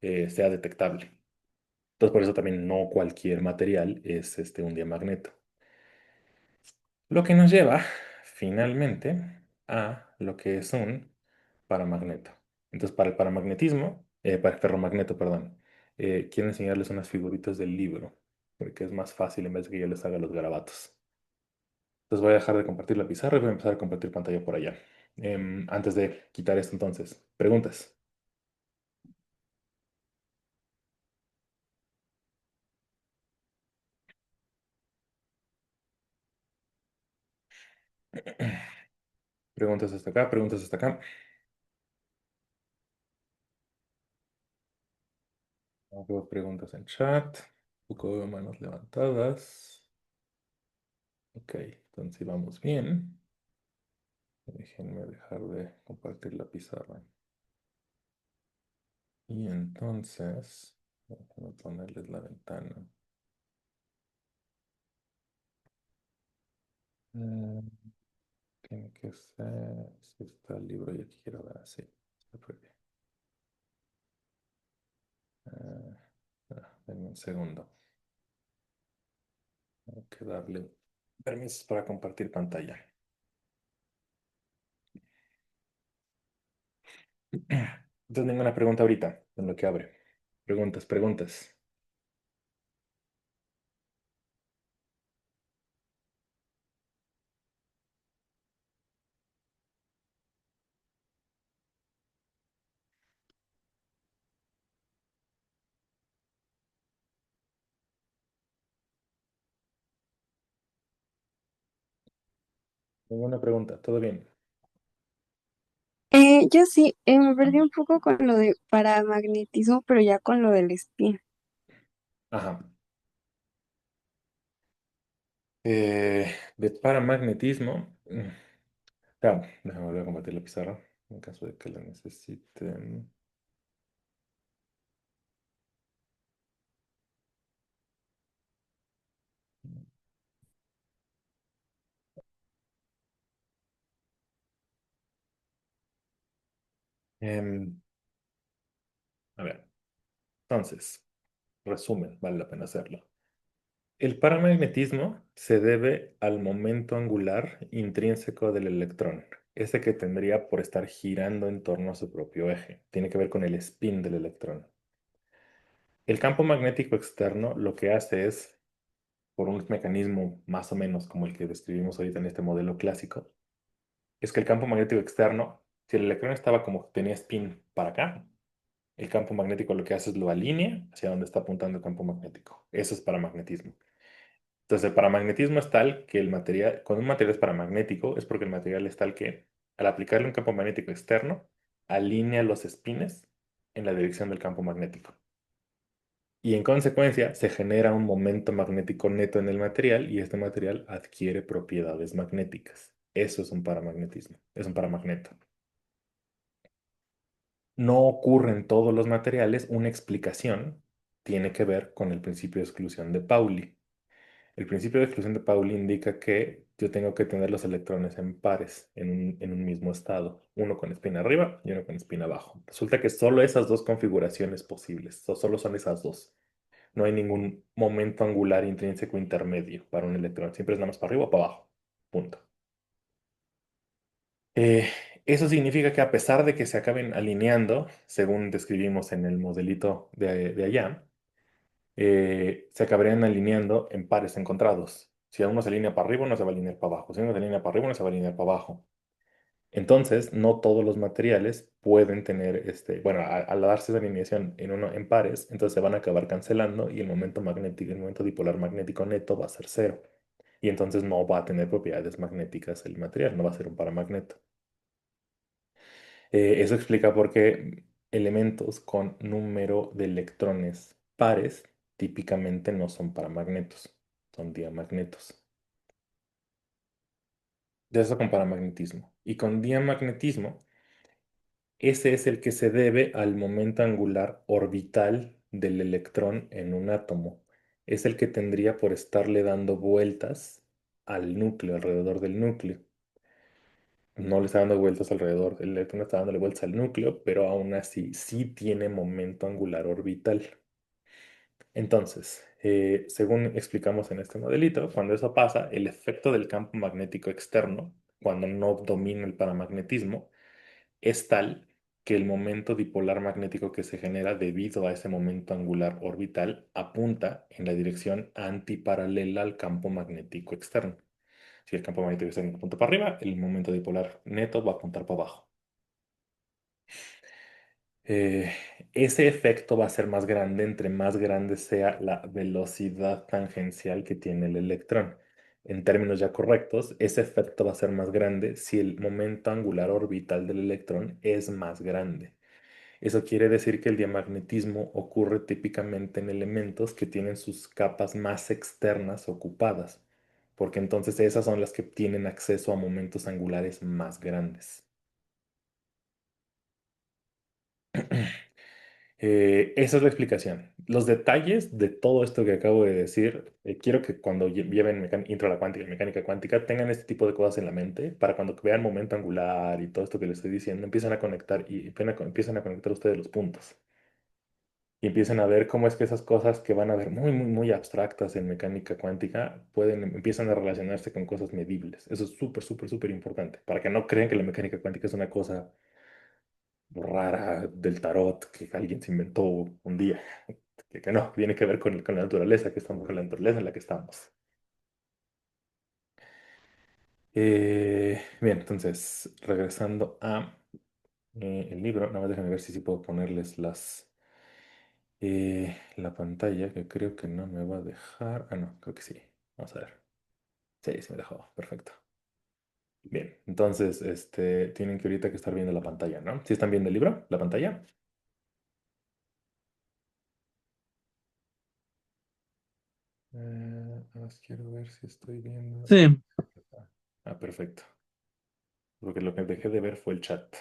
Speaker 1: sea detectable. Entonces, por eso también no cualquier material es un diamagneto. Lo que nos lleva finalmente a lo que es un paramagneto. Entonces, para el paramagnetismo, para el ferromagneto, perdón, quiero enseñarles unas figuritas del libro, porque es más fácil en vez de que yo les haga los garabatos. Entonces voy a dejar de compartir la pizarra y voy a empezar a compartir pantalla por allá. Antes de quitar esto entonces, preguntas. Preguntas hasta acá, preguntas hasta acá. No veo preguntas en chat. Poco veo manos levantadas. Ok, entonces vamos bien. Déjenme dejar de compartir la pizarra. Y entonces, déjenme ponerles la ventana. Eh, Tiene que ser, si está el libro y aquí quiero ver así. Se fue bien. Ah, denme un segundo. Tengo que darle permisos para compartir pantalla. Entonces, ninguna pregunta ahorita en lo que abre. Preguntas, preguntas. Ninguna pregunta, todo bien.
Speaker 5: Yo sí, me perdí un poco con lo de paramagnetismo, pero ya con lo del spin.
Speaker 1: Ajá. De paramagnetismo. Déjame volver a compartir la pizarra en caso de que la necesiten. Em, a ver, entonces, resumen, vale la pena hacerlo. El paramagnetismo se debe al momento angular intrínseco del electrón, ese que tendría por estar girando en torno a su propio eje. Tiene que ver con el spin del electrón. El campo magnético externo lo que hace es, por un mecanismo más o menos como el que describimos ahorita en este modelo clásico, es que el campo magnético externo, si el electrón estaba como tenía spin para acá, el campo magnético lo que hace es lo alinea hacia donde está apuntando el campo magnético. Eso es paramagnetismo. Entonces, el paramagnetismo es tal que el material, cuando un material es paramagnético, es porque el material es tal que al aplicarle un campo magnético externo, alinea los espines en la dirección del campo magnético. Y en consecuencia, se genera un momento magnético neto en el material y este material adquiere propiedades magnéticas. Eso es un paramagnetismo, es un paramagneto. No ocurre en todos los materiales. Una explicación tiene que ver con el principio de exclusión de Pauli. El principio de exclusión de Pauli indica que yo tengo que tener los electrones en pares, en un mismo estado, uno con espina arriba y uno con espina abajo. Resulta que solo esas dos configuraciones posibles, solo son esas dos. No hay ningún momento angular intrínseco intermedio para un electrón, siempre es nada más para arriba o para abajo. Punto. Eh, Eso significa que a pesar de que se acaben alineando, según describimos en el modelito de allá, se acabarían alineando en pares encontrados. Si uno se alinea para arriba, uno se va a alinear para abajo. Si uno se alinea para arriba, uno se va a alinear para abajo. Entonces, no todos los materiales pueden tener, bueno, al darse esa alineación en pares, entonces se van a acabar cancelando y el momento magnético, el momento dipolar magnético neto va a ser cero. Y entonces no va a tener propiedades magnéticas el material, no va a ser un paramagneto. Eso explica por qué elementos con número de electrones pares típicamente no son paramagnetos, son diamagnetos. De eso con paramagnetismo. Y con diamagnetismo, ese es el que se debe al momento angular orbital del electrón en un átomo. Es el que tendría por estarle dando vueltas al núcleo, alrededor del núcleo. No le está dando vueltas alrededor, el electrón está dándole vueltas al núcleo, pero aún así sí tiene momento angular orbital. Entonces, según explicamos en este modelito, cuando eso pasa, el efecto del campo magnético externo, cuando no domina el paramagnetismo, es tal que el momento dipolar magnético que se genera debido a ese momento angular orbital apunta en la dirección antiparalela al campo magnético externo. Si el campo magnético externo apunta para arriba, el momento dipolar neto va a apuntar para abajo. Eh, Ese efecto va a ser más grande entre más grande sea la velocidad tangencial que tiene el electrón. En términos ya correctos, ese efecto va a ser más grande si el momento angular orbital del electrón es más grande. Eso quiere decir que el diamagnetismo ocurre típicamente en elementos que tienen sus capas más externas ocupadas, porque entonces esas son las que tienen acceso a momentos angulares más grandes. Esa es la explicación. Los detalles de todo esto que acabo de decir, quiero que cuando lleven intro a la cuántica y mecánica cuántica tengan este tipo de cosas en la mente para cuando vean momento angular y todo esto que les estoy diciendo, empiezan a conectar y empiezan a conectar ustedes los puntos. y empiecen a ver cómo es que esas cosas que van a ver muy, muy, muy abstractas en mecánica cuántica empiezan a relacionarse con cosas medibles. Eso es súper, súper, súper importante, para que no crean que la mecánica cuántica es una cosa rara del tarot que alguien se inventó un día. Que no, tiene que ver con la naturaleza, que estamos con la naturaleza en la que estamos. Bien, entonces, regresando a el libro, nada más déjenme ver si puedo ponerles la pantalla, que creo que no me va a dejar. Ah, no, creo que sí. Vamos a ver. Sí, sí me dejó. Perfecto. Bien, entonces, tienen que ahorita que estar viendo la pantalla, ¿no? ¿Sí están viendo el libro? ¿La pantalla? Nada más quiero ver si estoy viendo.
Speaker 4: Sí.
Speaker 1: Ah, perfecto. Porque lo que dejé de ver fue el chat.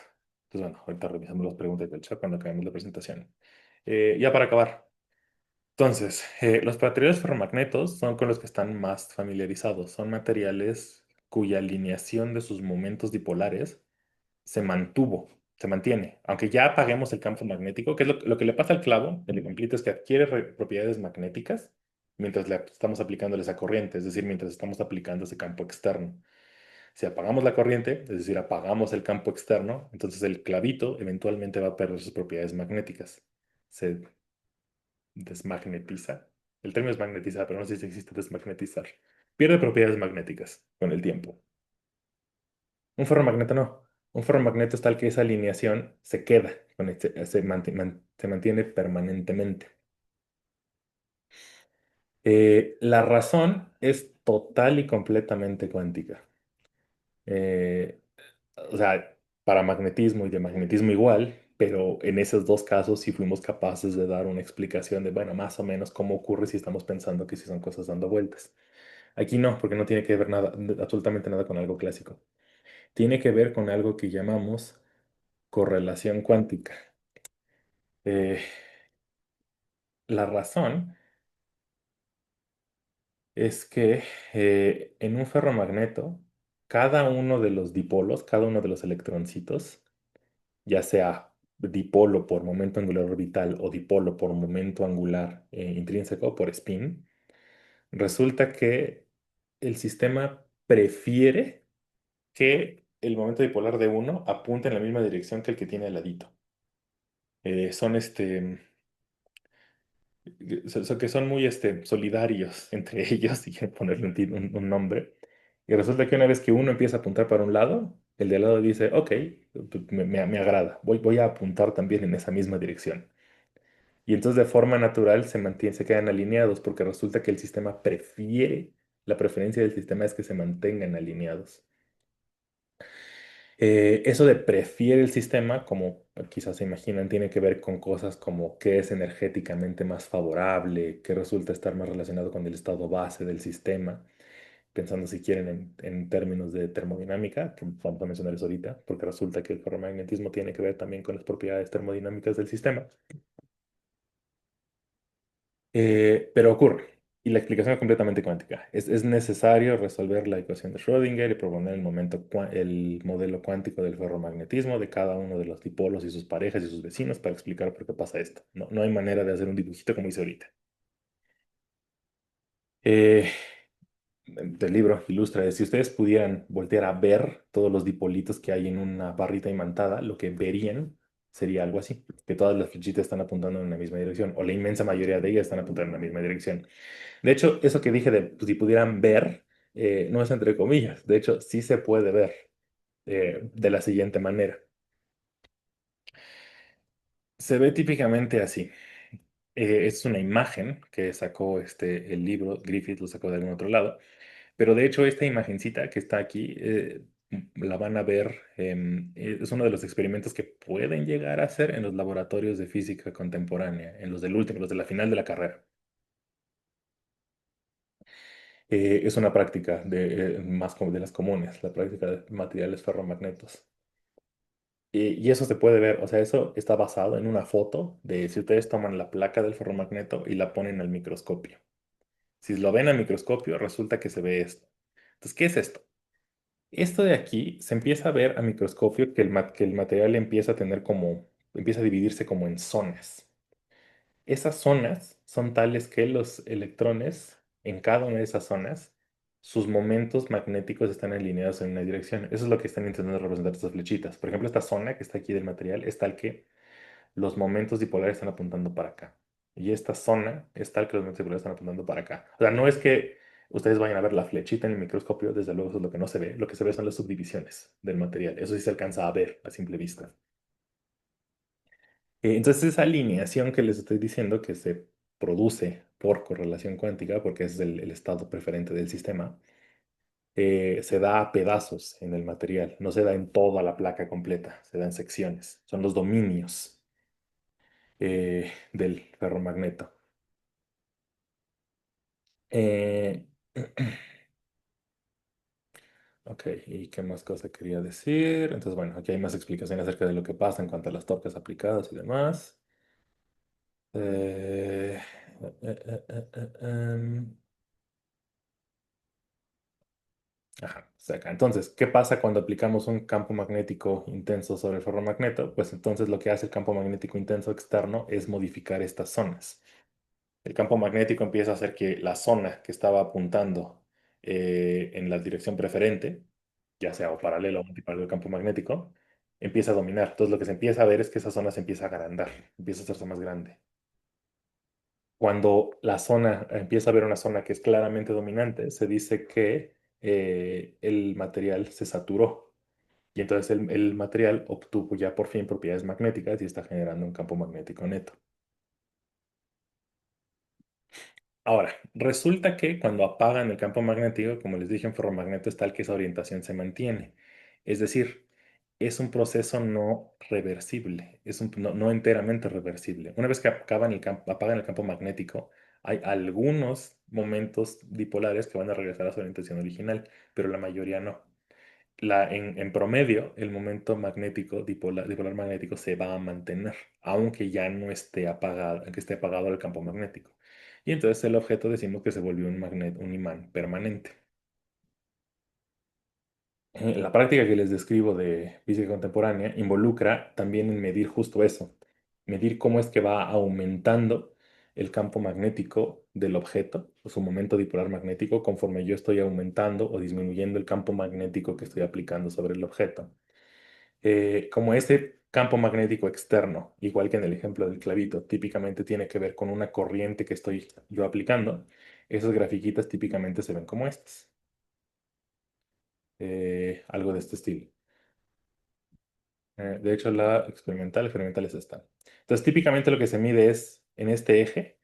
Speaker 1: Entonces, bueno, ahorita revisamos las preguntas del chat cuando acabemos la presentación. Ya para acabar. Entonces, los materiales ferromagnetos son con los que están más familiarizados. Son materiales cuya alineación de sus momentos dipolares se mantuvo, se mantiene. Aunque ya apaguemos el campo magnético, que es lo que le pasa al clavo, el ejemplito, es que adquiere propiedades magnéticas mientras le estamos aplicando esa corriente, es decir, mientras estamos aplicando ese campo externo. Si apagamos la corriente, es decir, apagamos el campo externo, entonces el clavito eventualmente va a perder sus propiedades magnéticas. Se desmagnetiza. El término es magnetizar, pero no sé si existe desmagnetizar. Pierde propiedades magnéticas con el tiempo. Un ferromagneto no. Un ferromagneto es tal que esa alineación se queda, se mantiene permanentemente. La razón es total y completamente cuántica. Eh, o sea, para magnetismo y de magnetismo igual, pero en esos dos casos sí fuimos capaces de dar una explicación de, bueno, más o menos cómo ocurre si estamos pensando que sí son cosas dando vueltas. Aquí no, porque no tiene que ver nada, absolutamente nada con algo clásico. Tiene que ver con algo que llamamos correlación cuántica. Eh, la razón es que en un ferromagneto, cada uno de los dipolos, cada uno de los electroncitos, ya sea dipolo por momento angular orbital o dipolo por momento angular intrínseco, por spin, resulta que el sistema prefiere que el momento dipolar de uno apunte en la misma dirección que el que tiene al ladito. Son que son muy solidarios entre ellos, si quieren ponerle un nombre. Y resulta que una vez que uno empieza a apuntar para un lado, el de al lado dice, ok, me agrada, voy a apuntar también en esa misma dirección. Y entonces de forma natural se quedan alineados porque resulta que el sistema prefiere, la preferencia del sistema es que se mantengan alineados. Eso de prefiere el sistema, como quizás se imaginan, tiene que ver con cosas como qué es energéticamente más favorable, qué resulta estar más relacionado con el estado base del sistema, pensando si quieren en términos de termodinámica, que vamos a mencionar eso ahorita, porque resulta que el ferromagnetismo tiene que ver también con las propiedades termodinámicas del sistema. Pero ocurre, y la explicación es completamente cuántica. Es necesario resolver la ecuación de Schrödinger y proponer el modelo cuántico del ferromagnetismo de cada uno de los dipolos y sus parejas y sus vecinos para explicar por qué pasa esto. No, no hay manera de hacer un dibujito como hice ahorita. Eh, del libro ilustra, si ustedes pudieran voltear a ver todos los dipolitos que hay en una barrita imantada, lo que verían sería algo así, que todas las flechitas están apuntando en la misma dirección, o la inmensa mayoría de ellas están apuntando en la misma dirección. De hecho, eso que dije de pues, si pudieran ver, no es entre comillas. De hecho, sí se puede ver de la siguiente manera. Se ve típicamente así. Es una imagen que sacó el libro, Griffith lo sacó de algún otro lado, pero de hecho esta imagencita que está aquí la van a ver, es uno de los experimentos que pueden llegar a hacer en los laboratorios de física contemporánea, en los del último, los de la final de la carrera. Es una práctica más como de las comunes, la práctica de materiales ferromagnetos. Y eso se puede ver, o sea, eso está basado en una foto de si ustedes toman la placa del ferromagneto y la ponen al microscopio. Si lo ven al microscopio, resulta que se ve esto. Entonces, ¿qué es esto? Esto de aquí se empieza a ver a microscopio que el material empieza a tener empieza a dividirse como en zonas. Esas zonas son tales que los electrones, en cada una de esas zonas, sus momentos magnéticos están alineados en una dirección. Eso es lo que están intentando representar estas flechitas. Por ejemplo, esta zona que está aquí del material es tal que los momentos dipolares están apuntando para acá. Y esta zona es tal que los momentos dipolares están apuntando para acá. O sea, no es que ustedes vayan a ver la flechita en el microscopio, desde luego eso es lo que no se ve. Lo que se ve son las subdivisiones del material. Eso sí se alcanza a ver a simple vista. Entonces, esa alineación que les estoy diciendo que se produce por correlación cuántica, porque es el estado preferente del sistema, se da a pedazos en el material, no se da en toda la placa completa, se da en secciones. Son los dominios del ferromagneto. Eh, ok, ¿y qué más cosa quería decir? Entonces, bueno, aquí hay más explicaciones acerca de lo que pasa en cuanto a las torques aplicadas y demás. Eh, em, Ajá, o sea, acá. Entonces, ¿qué pasa cuando aplicamos un campo magnético intenso sobre el ferromagneto? Pues entonces lo que hace el campo magnético intenso externo es modificar estas zonas. El campo magnético empieza a hacer que la zona que estaba apuntando en la dirección preferente, ya sea o paralela o antiparalelo al campo magnético, empieza a dominar. Entonces lo que se empieza a ver es que esa zona se empieza a agrandar, empieza a hacerse más grande. Cuando la zona empieza a ver una zona que es claramente dominante, se dice que el material se saturó y entonces el material obtuvo ya por fin propiedades magnéticas y está generando un campo magnético neto. Ahora, resulta que cuando apagan el campo magnético, como les dije, en ferromagneto es tal que esa orientación se mantiene. Es decir, es un proceso no reversible, no enteramente reversible. Una vez que apagan el campo magnético, hay algunos momentos dipolares que van a regresar a su orientación original, pero la mayoría no. En promedio, el momento magnético, dipolar magnético, se va a mantener, aunque ya no esté apagado, aunque esté apagado el campo magnético. Y entonces el objeto decimos que se volvió un imán permanente. La práctica que les describo de física contemporánea involucra también en medir justo eso, medir cómo es que va aumentando el campo magnético del objeto, o su momento dipolar magnético, conforme yo estoy aumentando o disminuyendo el campo magnético que estoy aplicando sobre el objeto. Como ese campo magnético externo, igual que en el ejemplo del clavito, típicamente tiene que ver con una corriente que estoy yo aplicando, esas grafiquitas típicamente se ven como estas, algo de este estilo. De hecho, la experimental es esta. Entonces, típicamente lo que se mide es en este eje,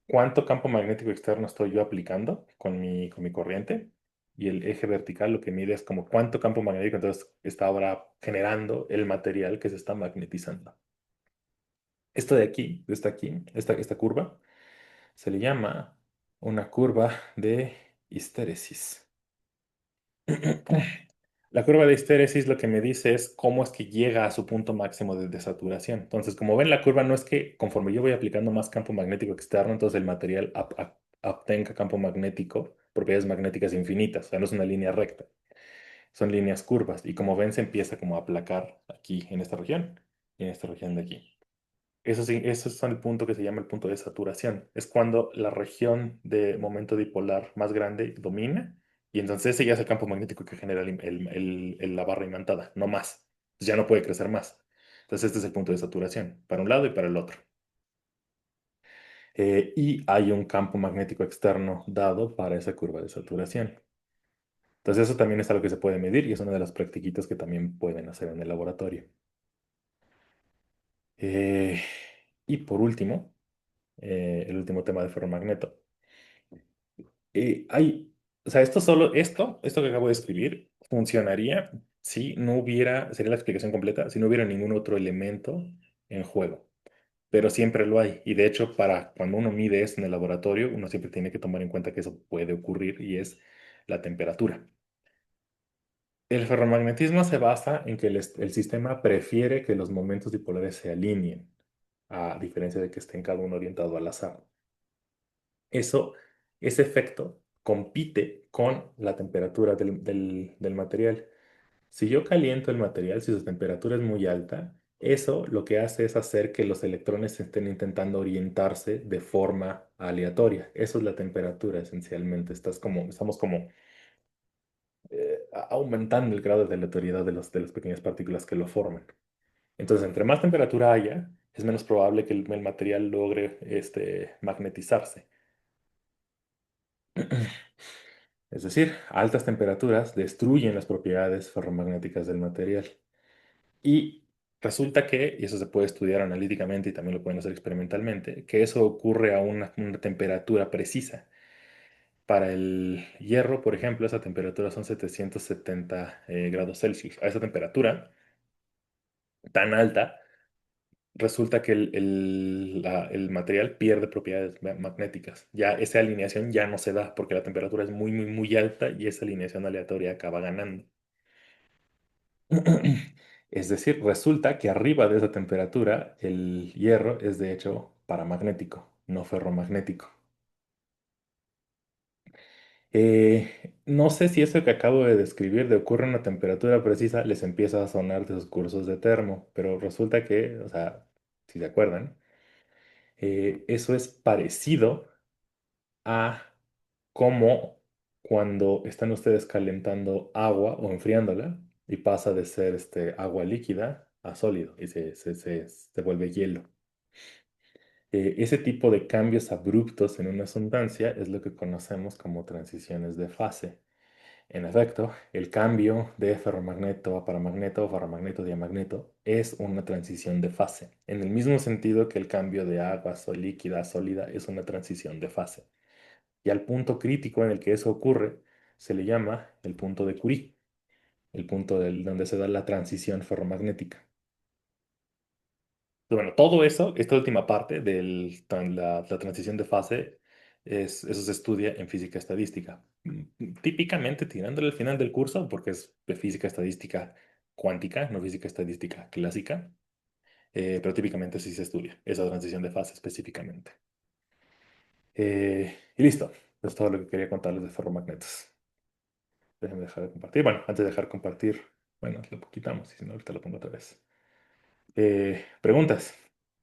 Speaker 1: cuánto campo magnético externo estoy yo aplicando con mi corriente. Y el eje vertical lo que mide es como cuánto campo magnético entonces está ahora generando el material que se está magnetizando. Esto de aquí, esta curva, se le llama una curva de histéresis. La curva de histéresis lo que me dice es cómo es que llega a su punto máximo de saturación. Entonces, como ven, la curva no es que conforme yo voy aplicando más campo magnético externo, entonces el material obtenga campo magnético, propiedades magnéticas infinitas. O sea, no es una línea recta, son líneas curvas. Y como ven, se empieza como a aplacar aquí en esta región y en esta región de aquí. Eso sí, eso es el punto que se llama el punto de saturación. Es cuando la región de momento dipolar más grande domina y entonces ese ya es el campo magnético que genera la barra imantada, no más. Entonces ya no puede crecer más. Entonces este es el punto de saturación, para un lado y para el otro. Y hay un campo magnético externo dado para esa curva de saturación. Entonces eso también es algo que se puede medir y es una de las practiquitas que también pueden hacer en el laboratorio. Eh, y por último, el último tema de ferromagneto. O sea, esto que acabo de escribir, funcionaría si no hubiera, sería la explicación completa, si no hubiera ningún otro elemento en juego. Pero siempre lo hay. Y de hecho, para cuando uno mide esto en el laboratorio, uno siempre tiene que tomar en cuenta que eso puede ocurrir y es la temperatura. El ferromagnetismo se basa en que el sistema prefiere que los momentos dipolares se alineen, a diferencia de que estén cada uno orientado al azar. Eso, ese efecto compite con la temperatura del material. Si yo caliento el material, si su temperatura es muy alta, Eso lo que hace es hacer que los electrones estén intentando orientarse de forma aleatoria. Eso es la temperatura, esencialmente. Estamos como aumentando el grado de aleatoriedad de las pequeñas partículas que lo forman. Entonces, entre más temperatura haya, es menos probable que el material logre magnetizarse. Es decir, altas temperaturas destruyen las propiedades ferromagnéticas del material. Y resulta que, y eso se puede estudiar analíticamente y también lo pueden hacer experimentalmente, que eso ocurre a una temperatura precisa. Para el hierro, por ejemplo, esa temperatura son 770 grados Celsius. A esa temperatura tan alta, resulta que el material pierde propiedades magnéticas. Ya esa alineación ya no se da porque la temperatura es muy, muy, muy alta y esa alineación aleatoria acaba ganando. Es decir, resulta que arriba de esa temperatura el hierro es de hecho paramagnético, no ferromagnético. No sé si eso que acabo de describir de ocurre a una temperatura precisa les empieza a sonar de sus cursos de termo, pero resulta que, o sea, si se acuerdan, eso es parecido a cómo cuando están ustedes calentando agua o enfriándola y pasa de ser agua líquida a sólido y se vuelve hielo. Ese tipo de cambios abruptos en una sustancia es lo que conocemos como transiciones de fase. En efecto, el cambio de ferromagneto a paramagneto o ferromagneto a diamagneto es una transición de fase, en el mismo sentido que el cambio de agua líquida a sólida es una transición de fase. Y al punto crítico en el que eso ocurre se le llama el punto de Curie, el punto donde se da la transición ferromagnética. Bueno, todo eso, esta última parte de la transición de fase, eso se estudia en física estadística. Típicamente tirándole al final del curso, porque es de física estadística cuántica, no física estadística clásica, pero típicamente sí se estudia esa transición de fase específicamente. Y listo, eso es todo lo que quería contarles de ferromagnetos. Déjenme dejar de compartir. Bueno, antes de dejar de compartir, bueno, lo quitamos y si no, ahorita lo pongo otra vez. Preguntas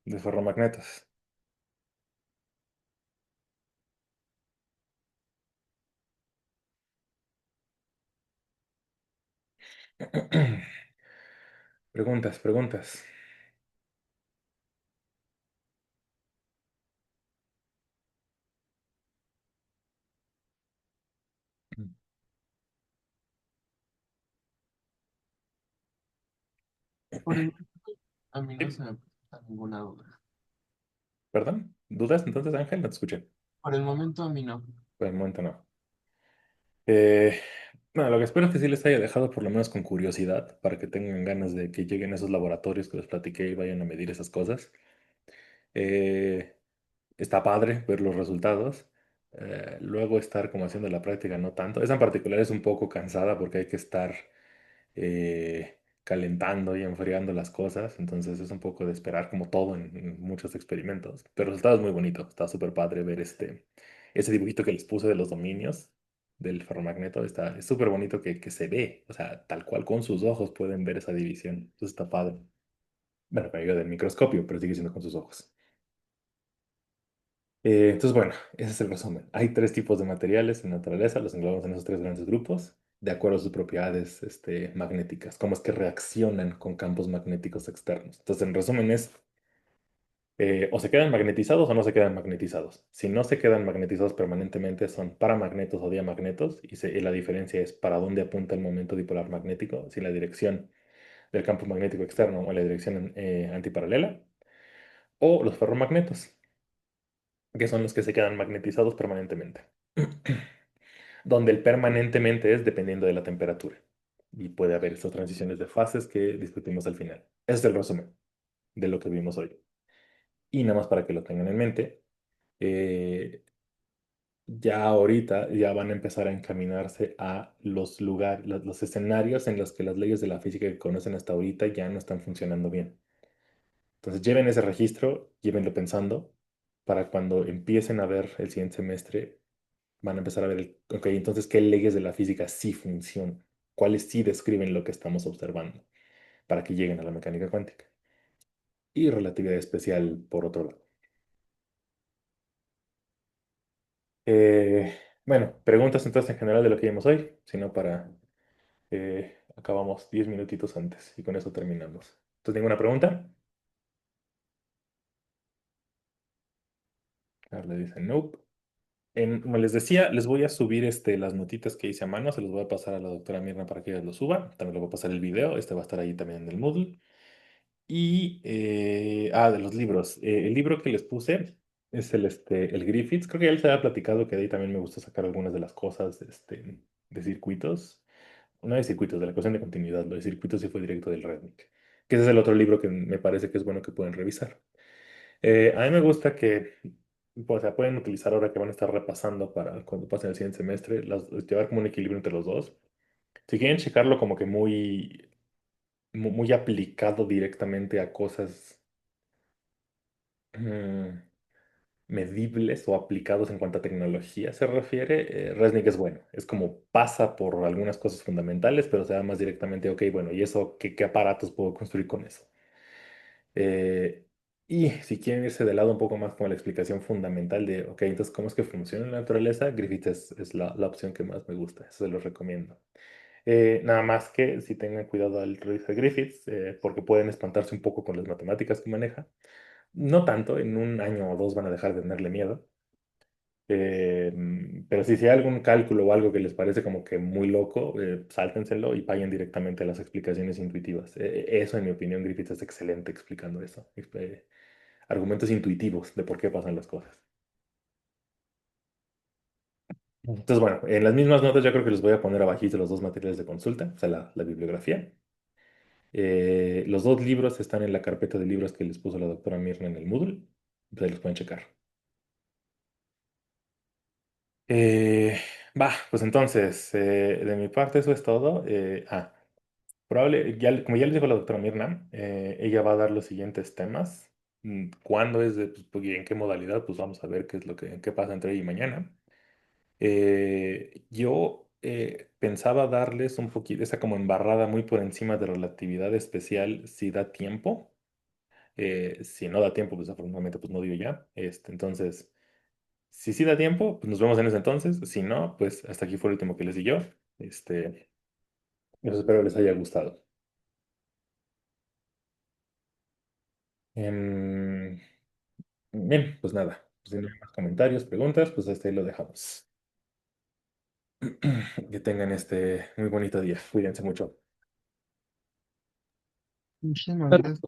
Speaker 1: de ferromagnetos. Preguntas, preguntas.
Speaker 3: Por el a mí no
Speaker 1: Sí,
Speaker 3: se me presenta ninguna duda.
Speaker 1: ¿perdón? ¿Dudas entonces, Ángel? No te escuché.
Speaker 3: Por el momento a mí no.
Speaker 1: Por el momento no. Eh, bueno, lo que espero es que sí les haya dejado por lo menos con curiosidad para que tengan ganas de que lleguen a esos laboratorios que les platiqué y vayan a medir esas cosas. Eh, Está padre ver los resultados. Luego estar como haciendo la práctica no tanto. Esa en particular es un poco cansada porque hay que estar calentando y enfriando las cosas. Entonces es un poco de esperar como todo en muchos experimentos. Pero el resultado es muy bonito. Está súper padre ver ese dibujito que les puse de los dominios del ferromagneto. Es súper bonito que se ve. O sea, tal cual con sus ojos pueden ver esa división. Eso está padre. Bueno, con ayuda del microscopio, pero sigue siendo con sus ojos. Entonces, bueno, ese es el resumen. Hay tres tipos de materiales en la naturaleza, los englobamos en esos tres grandes grupos, de acuerdo a sus propiedades magnéticas, cómo es que reaccionan con campos magnéticos externos. Entonces, en resumen es, o se quedan magnetizados o no se quedan magnetizados. Si no se quedan magnetizados permanentemente, son paramagnetos o diamagnetos, y la diferencia es para dónde apunta el momento dipolar magnético, si la dirección del campo magnético externo o la dirección antiparalela, o los ferromagnetos, que son los que se quedan magnetizados permanentemente. Donde el permanentemente es dependiendo de la temperatura. Y puede haber esas transiciones de fases que discutimos al final. Ese es el resumen de lo que vimos hoy. Y nada más para que lo tengan en mente, eh, ya ahorita ya van a empezar a encaminarse a los lugares, los escenarios en los que las leyes de la física que conocen hasta ahorita ya no están funcionando bien. Entonces lleven ese registro, llévenlo pensando para cuando empiecen a ver el siguiente semestre van a empezar a ver, ok, entonces, ¿qué leyes de la física sí funcionan? ¿Cuáles sí describen lo que estamos observando para que lleguen a la mecánica cuántica? y relatividad especial por otro lado. Bueno, preguntas entonces en general de lo que vimos hoy, sino para... acabamos 10 minutitos antes y con eso terminamos. ¿Entonces ninguna pregunta? Carla dice nope. Como les decía, les voy a subir las notitas que hice a mano, se los voy a pasar a la doctora Mirna para que ella lo suba. También le voy a pasar el video, este va a estar ahí también en el Moodle. Y, de los libros. El libro que les puse es el Griffiths. Creo que ya les había platicado que de ahí también me gusta sacar algunas de las cosas de circuitos. No de circuitos, de la ecuación de continuidad. Lo de circuitos sí fue directo del Rednick. Que ese es el otro libro que me parece que es bueno que pueden revisar. A mí me gusta que, o sea, pueden utilizar ahora que van a estar repasando para cuando pasen el siguiente semestre, llevar como un equilibrio entre los dos. Si quieren checarlo como que muy aplicado directamente a cosas mm, medibles o aplicados en cuanto a tecnología se refiere, Resnick es bueno. Es como pasa por algunas cosas fundamentales, pero se da más directamente, ok, bueno, ¿y eso qué aparatos puedo construir con eso? Eh, y si quieren irse de lado un poco más con la explicación fundamental de, ok, entonces, ¿cómo es que funciona la naturaleza? Griffith es la opción que más me gusta, eso se los recomiendo. Nada más que si tengan cuidado al revisar Griffiths, porque pueden espantarse un poco con las matemáticas que maneja. No tanto, en un año o dos van a dejar de tenerle miedo. Pero si hay algún cálculo o algo que les parece como que muy loco, sáltenselo y vayan directamente a las explicaciones intuitivas. Eso, en mi opinión, Griffith es excelente explicando eso. Argumentos intuitivos de por qué pasan las cosas. Entonces, bueno, en las mismas notas yo creo que les voy a poner abajito los dos materiales de consulta, o sea, la bibliografía. Los dos libros están en la carpeta de libros que les puso la doctora Mirna en el Moodle. Pues ahí los pueden checar. Eh, pues entonces, de mi parte eso es todo. Como ya les dijo la doctora Mirna, ella va a dar los siguientes temas. ¿Cuándo es y en qué modalidad? Pues vamos a ver qué pasa entre hoy y mañana. Yo pensaba darles un poquito, esa como embarrada muy por encima de relatividad especial, si da tiempo. Si no da tiempo, pues afortunadamente pues no digo ya. Entonces, si sí da tiempo, pues nos vemos en ese entonces. Si no, pues hasta aquí fue el último que les di yo. Este, espero les haya gustado. Em, Bien, pues nada. Pues si no hay más comentarios, preguntas, pues hasta ahí lo dejamos. Que tengan muy bonito día. Cuídense mucho.
Speaker 3: Muchísimas gracias.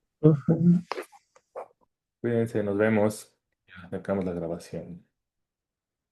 Speaker 1: Cuídense, nos vemos. Ya acabamos la grabación.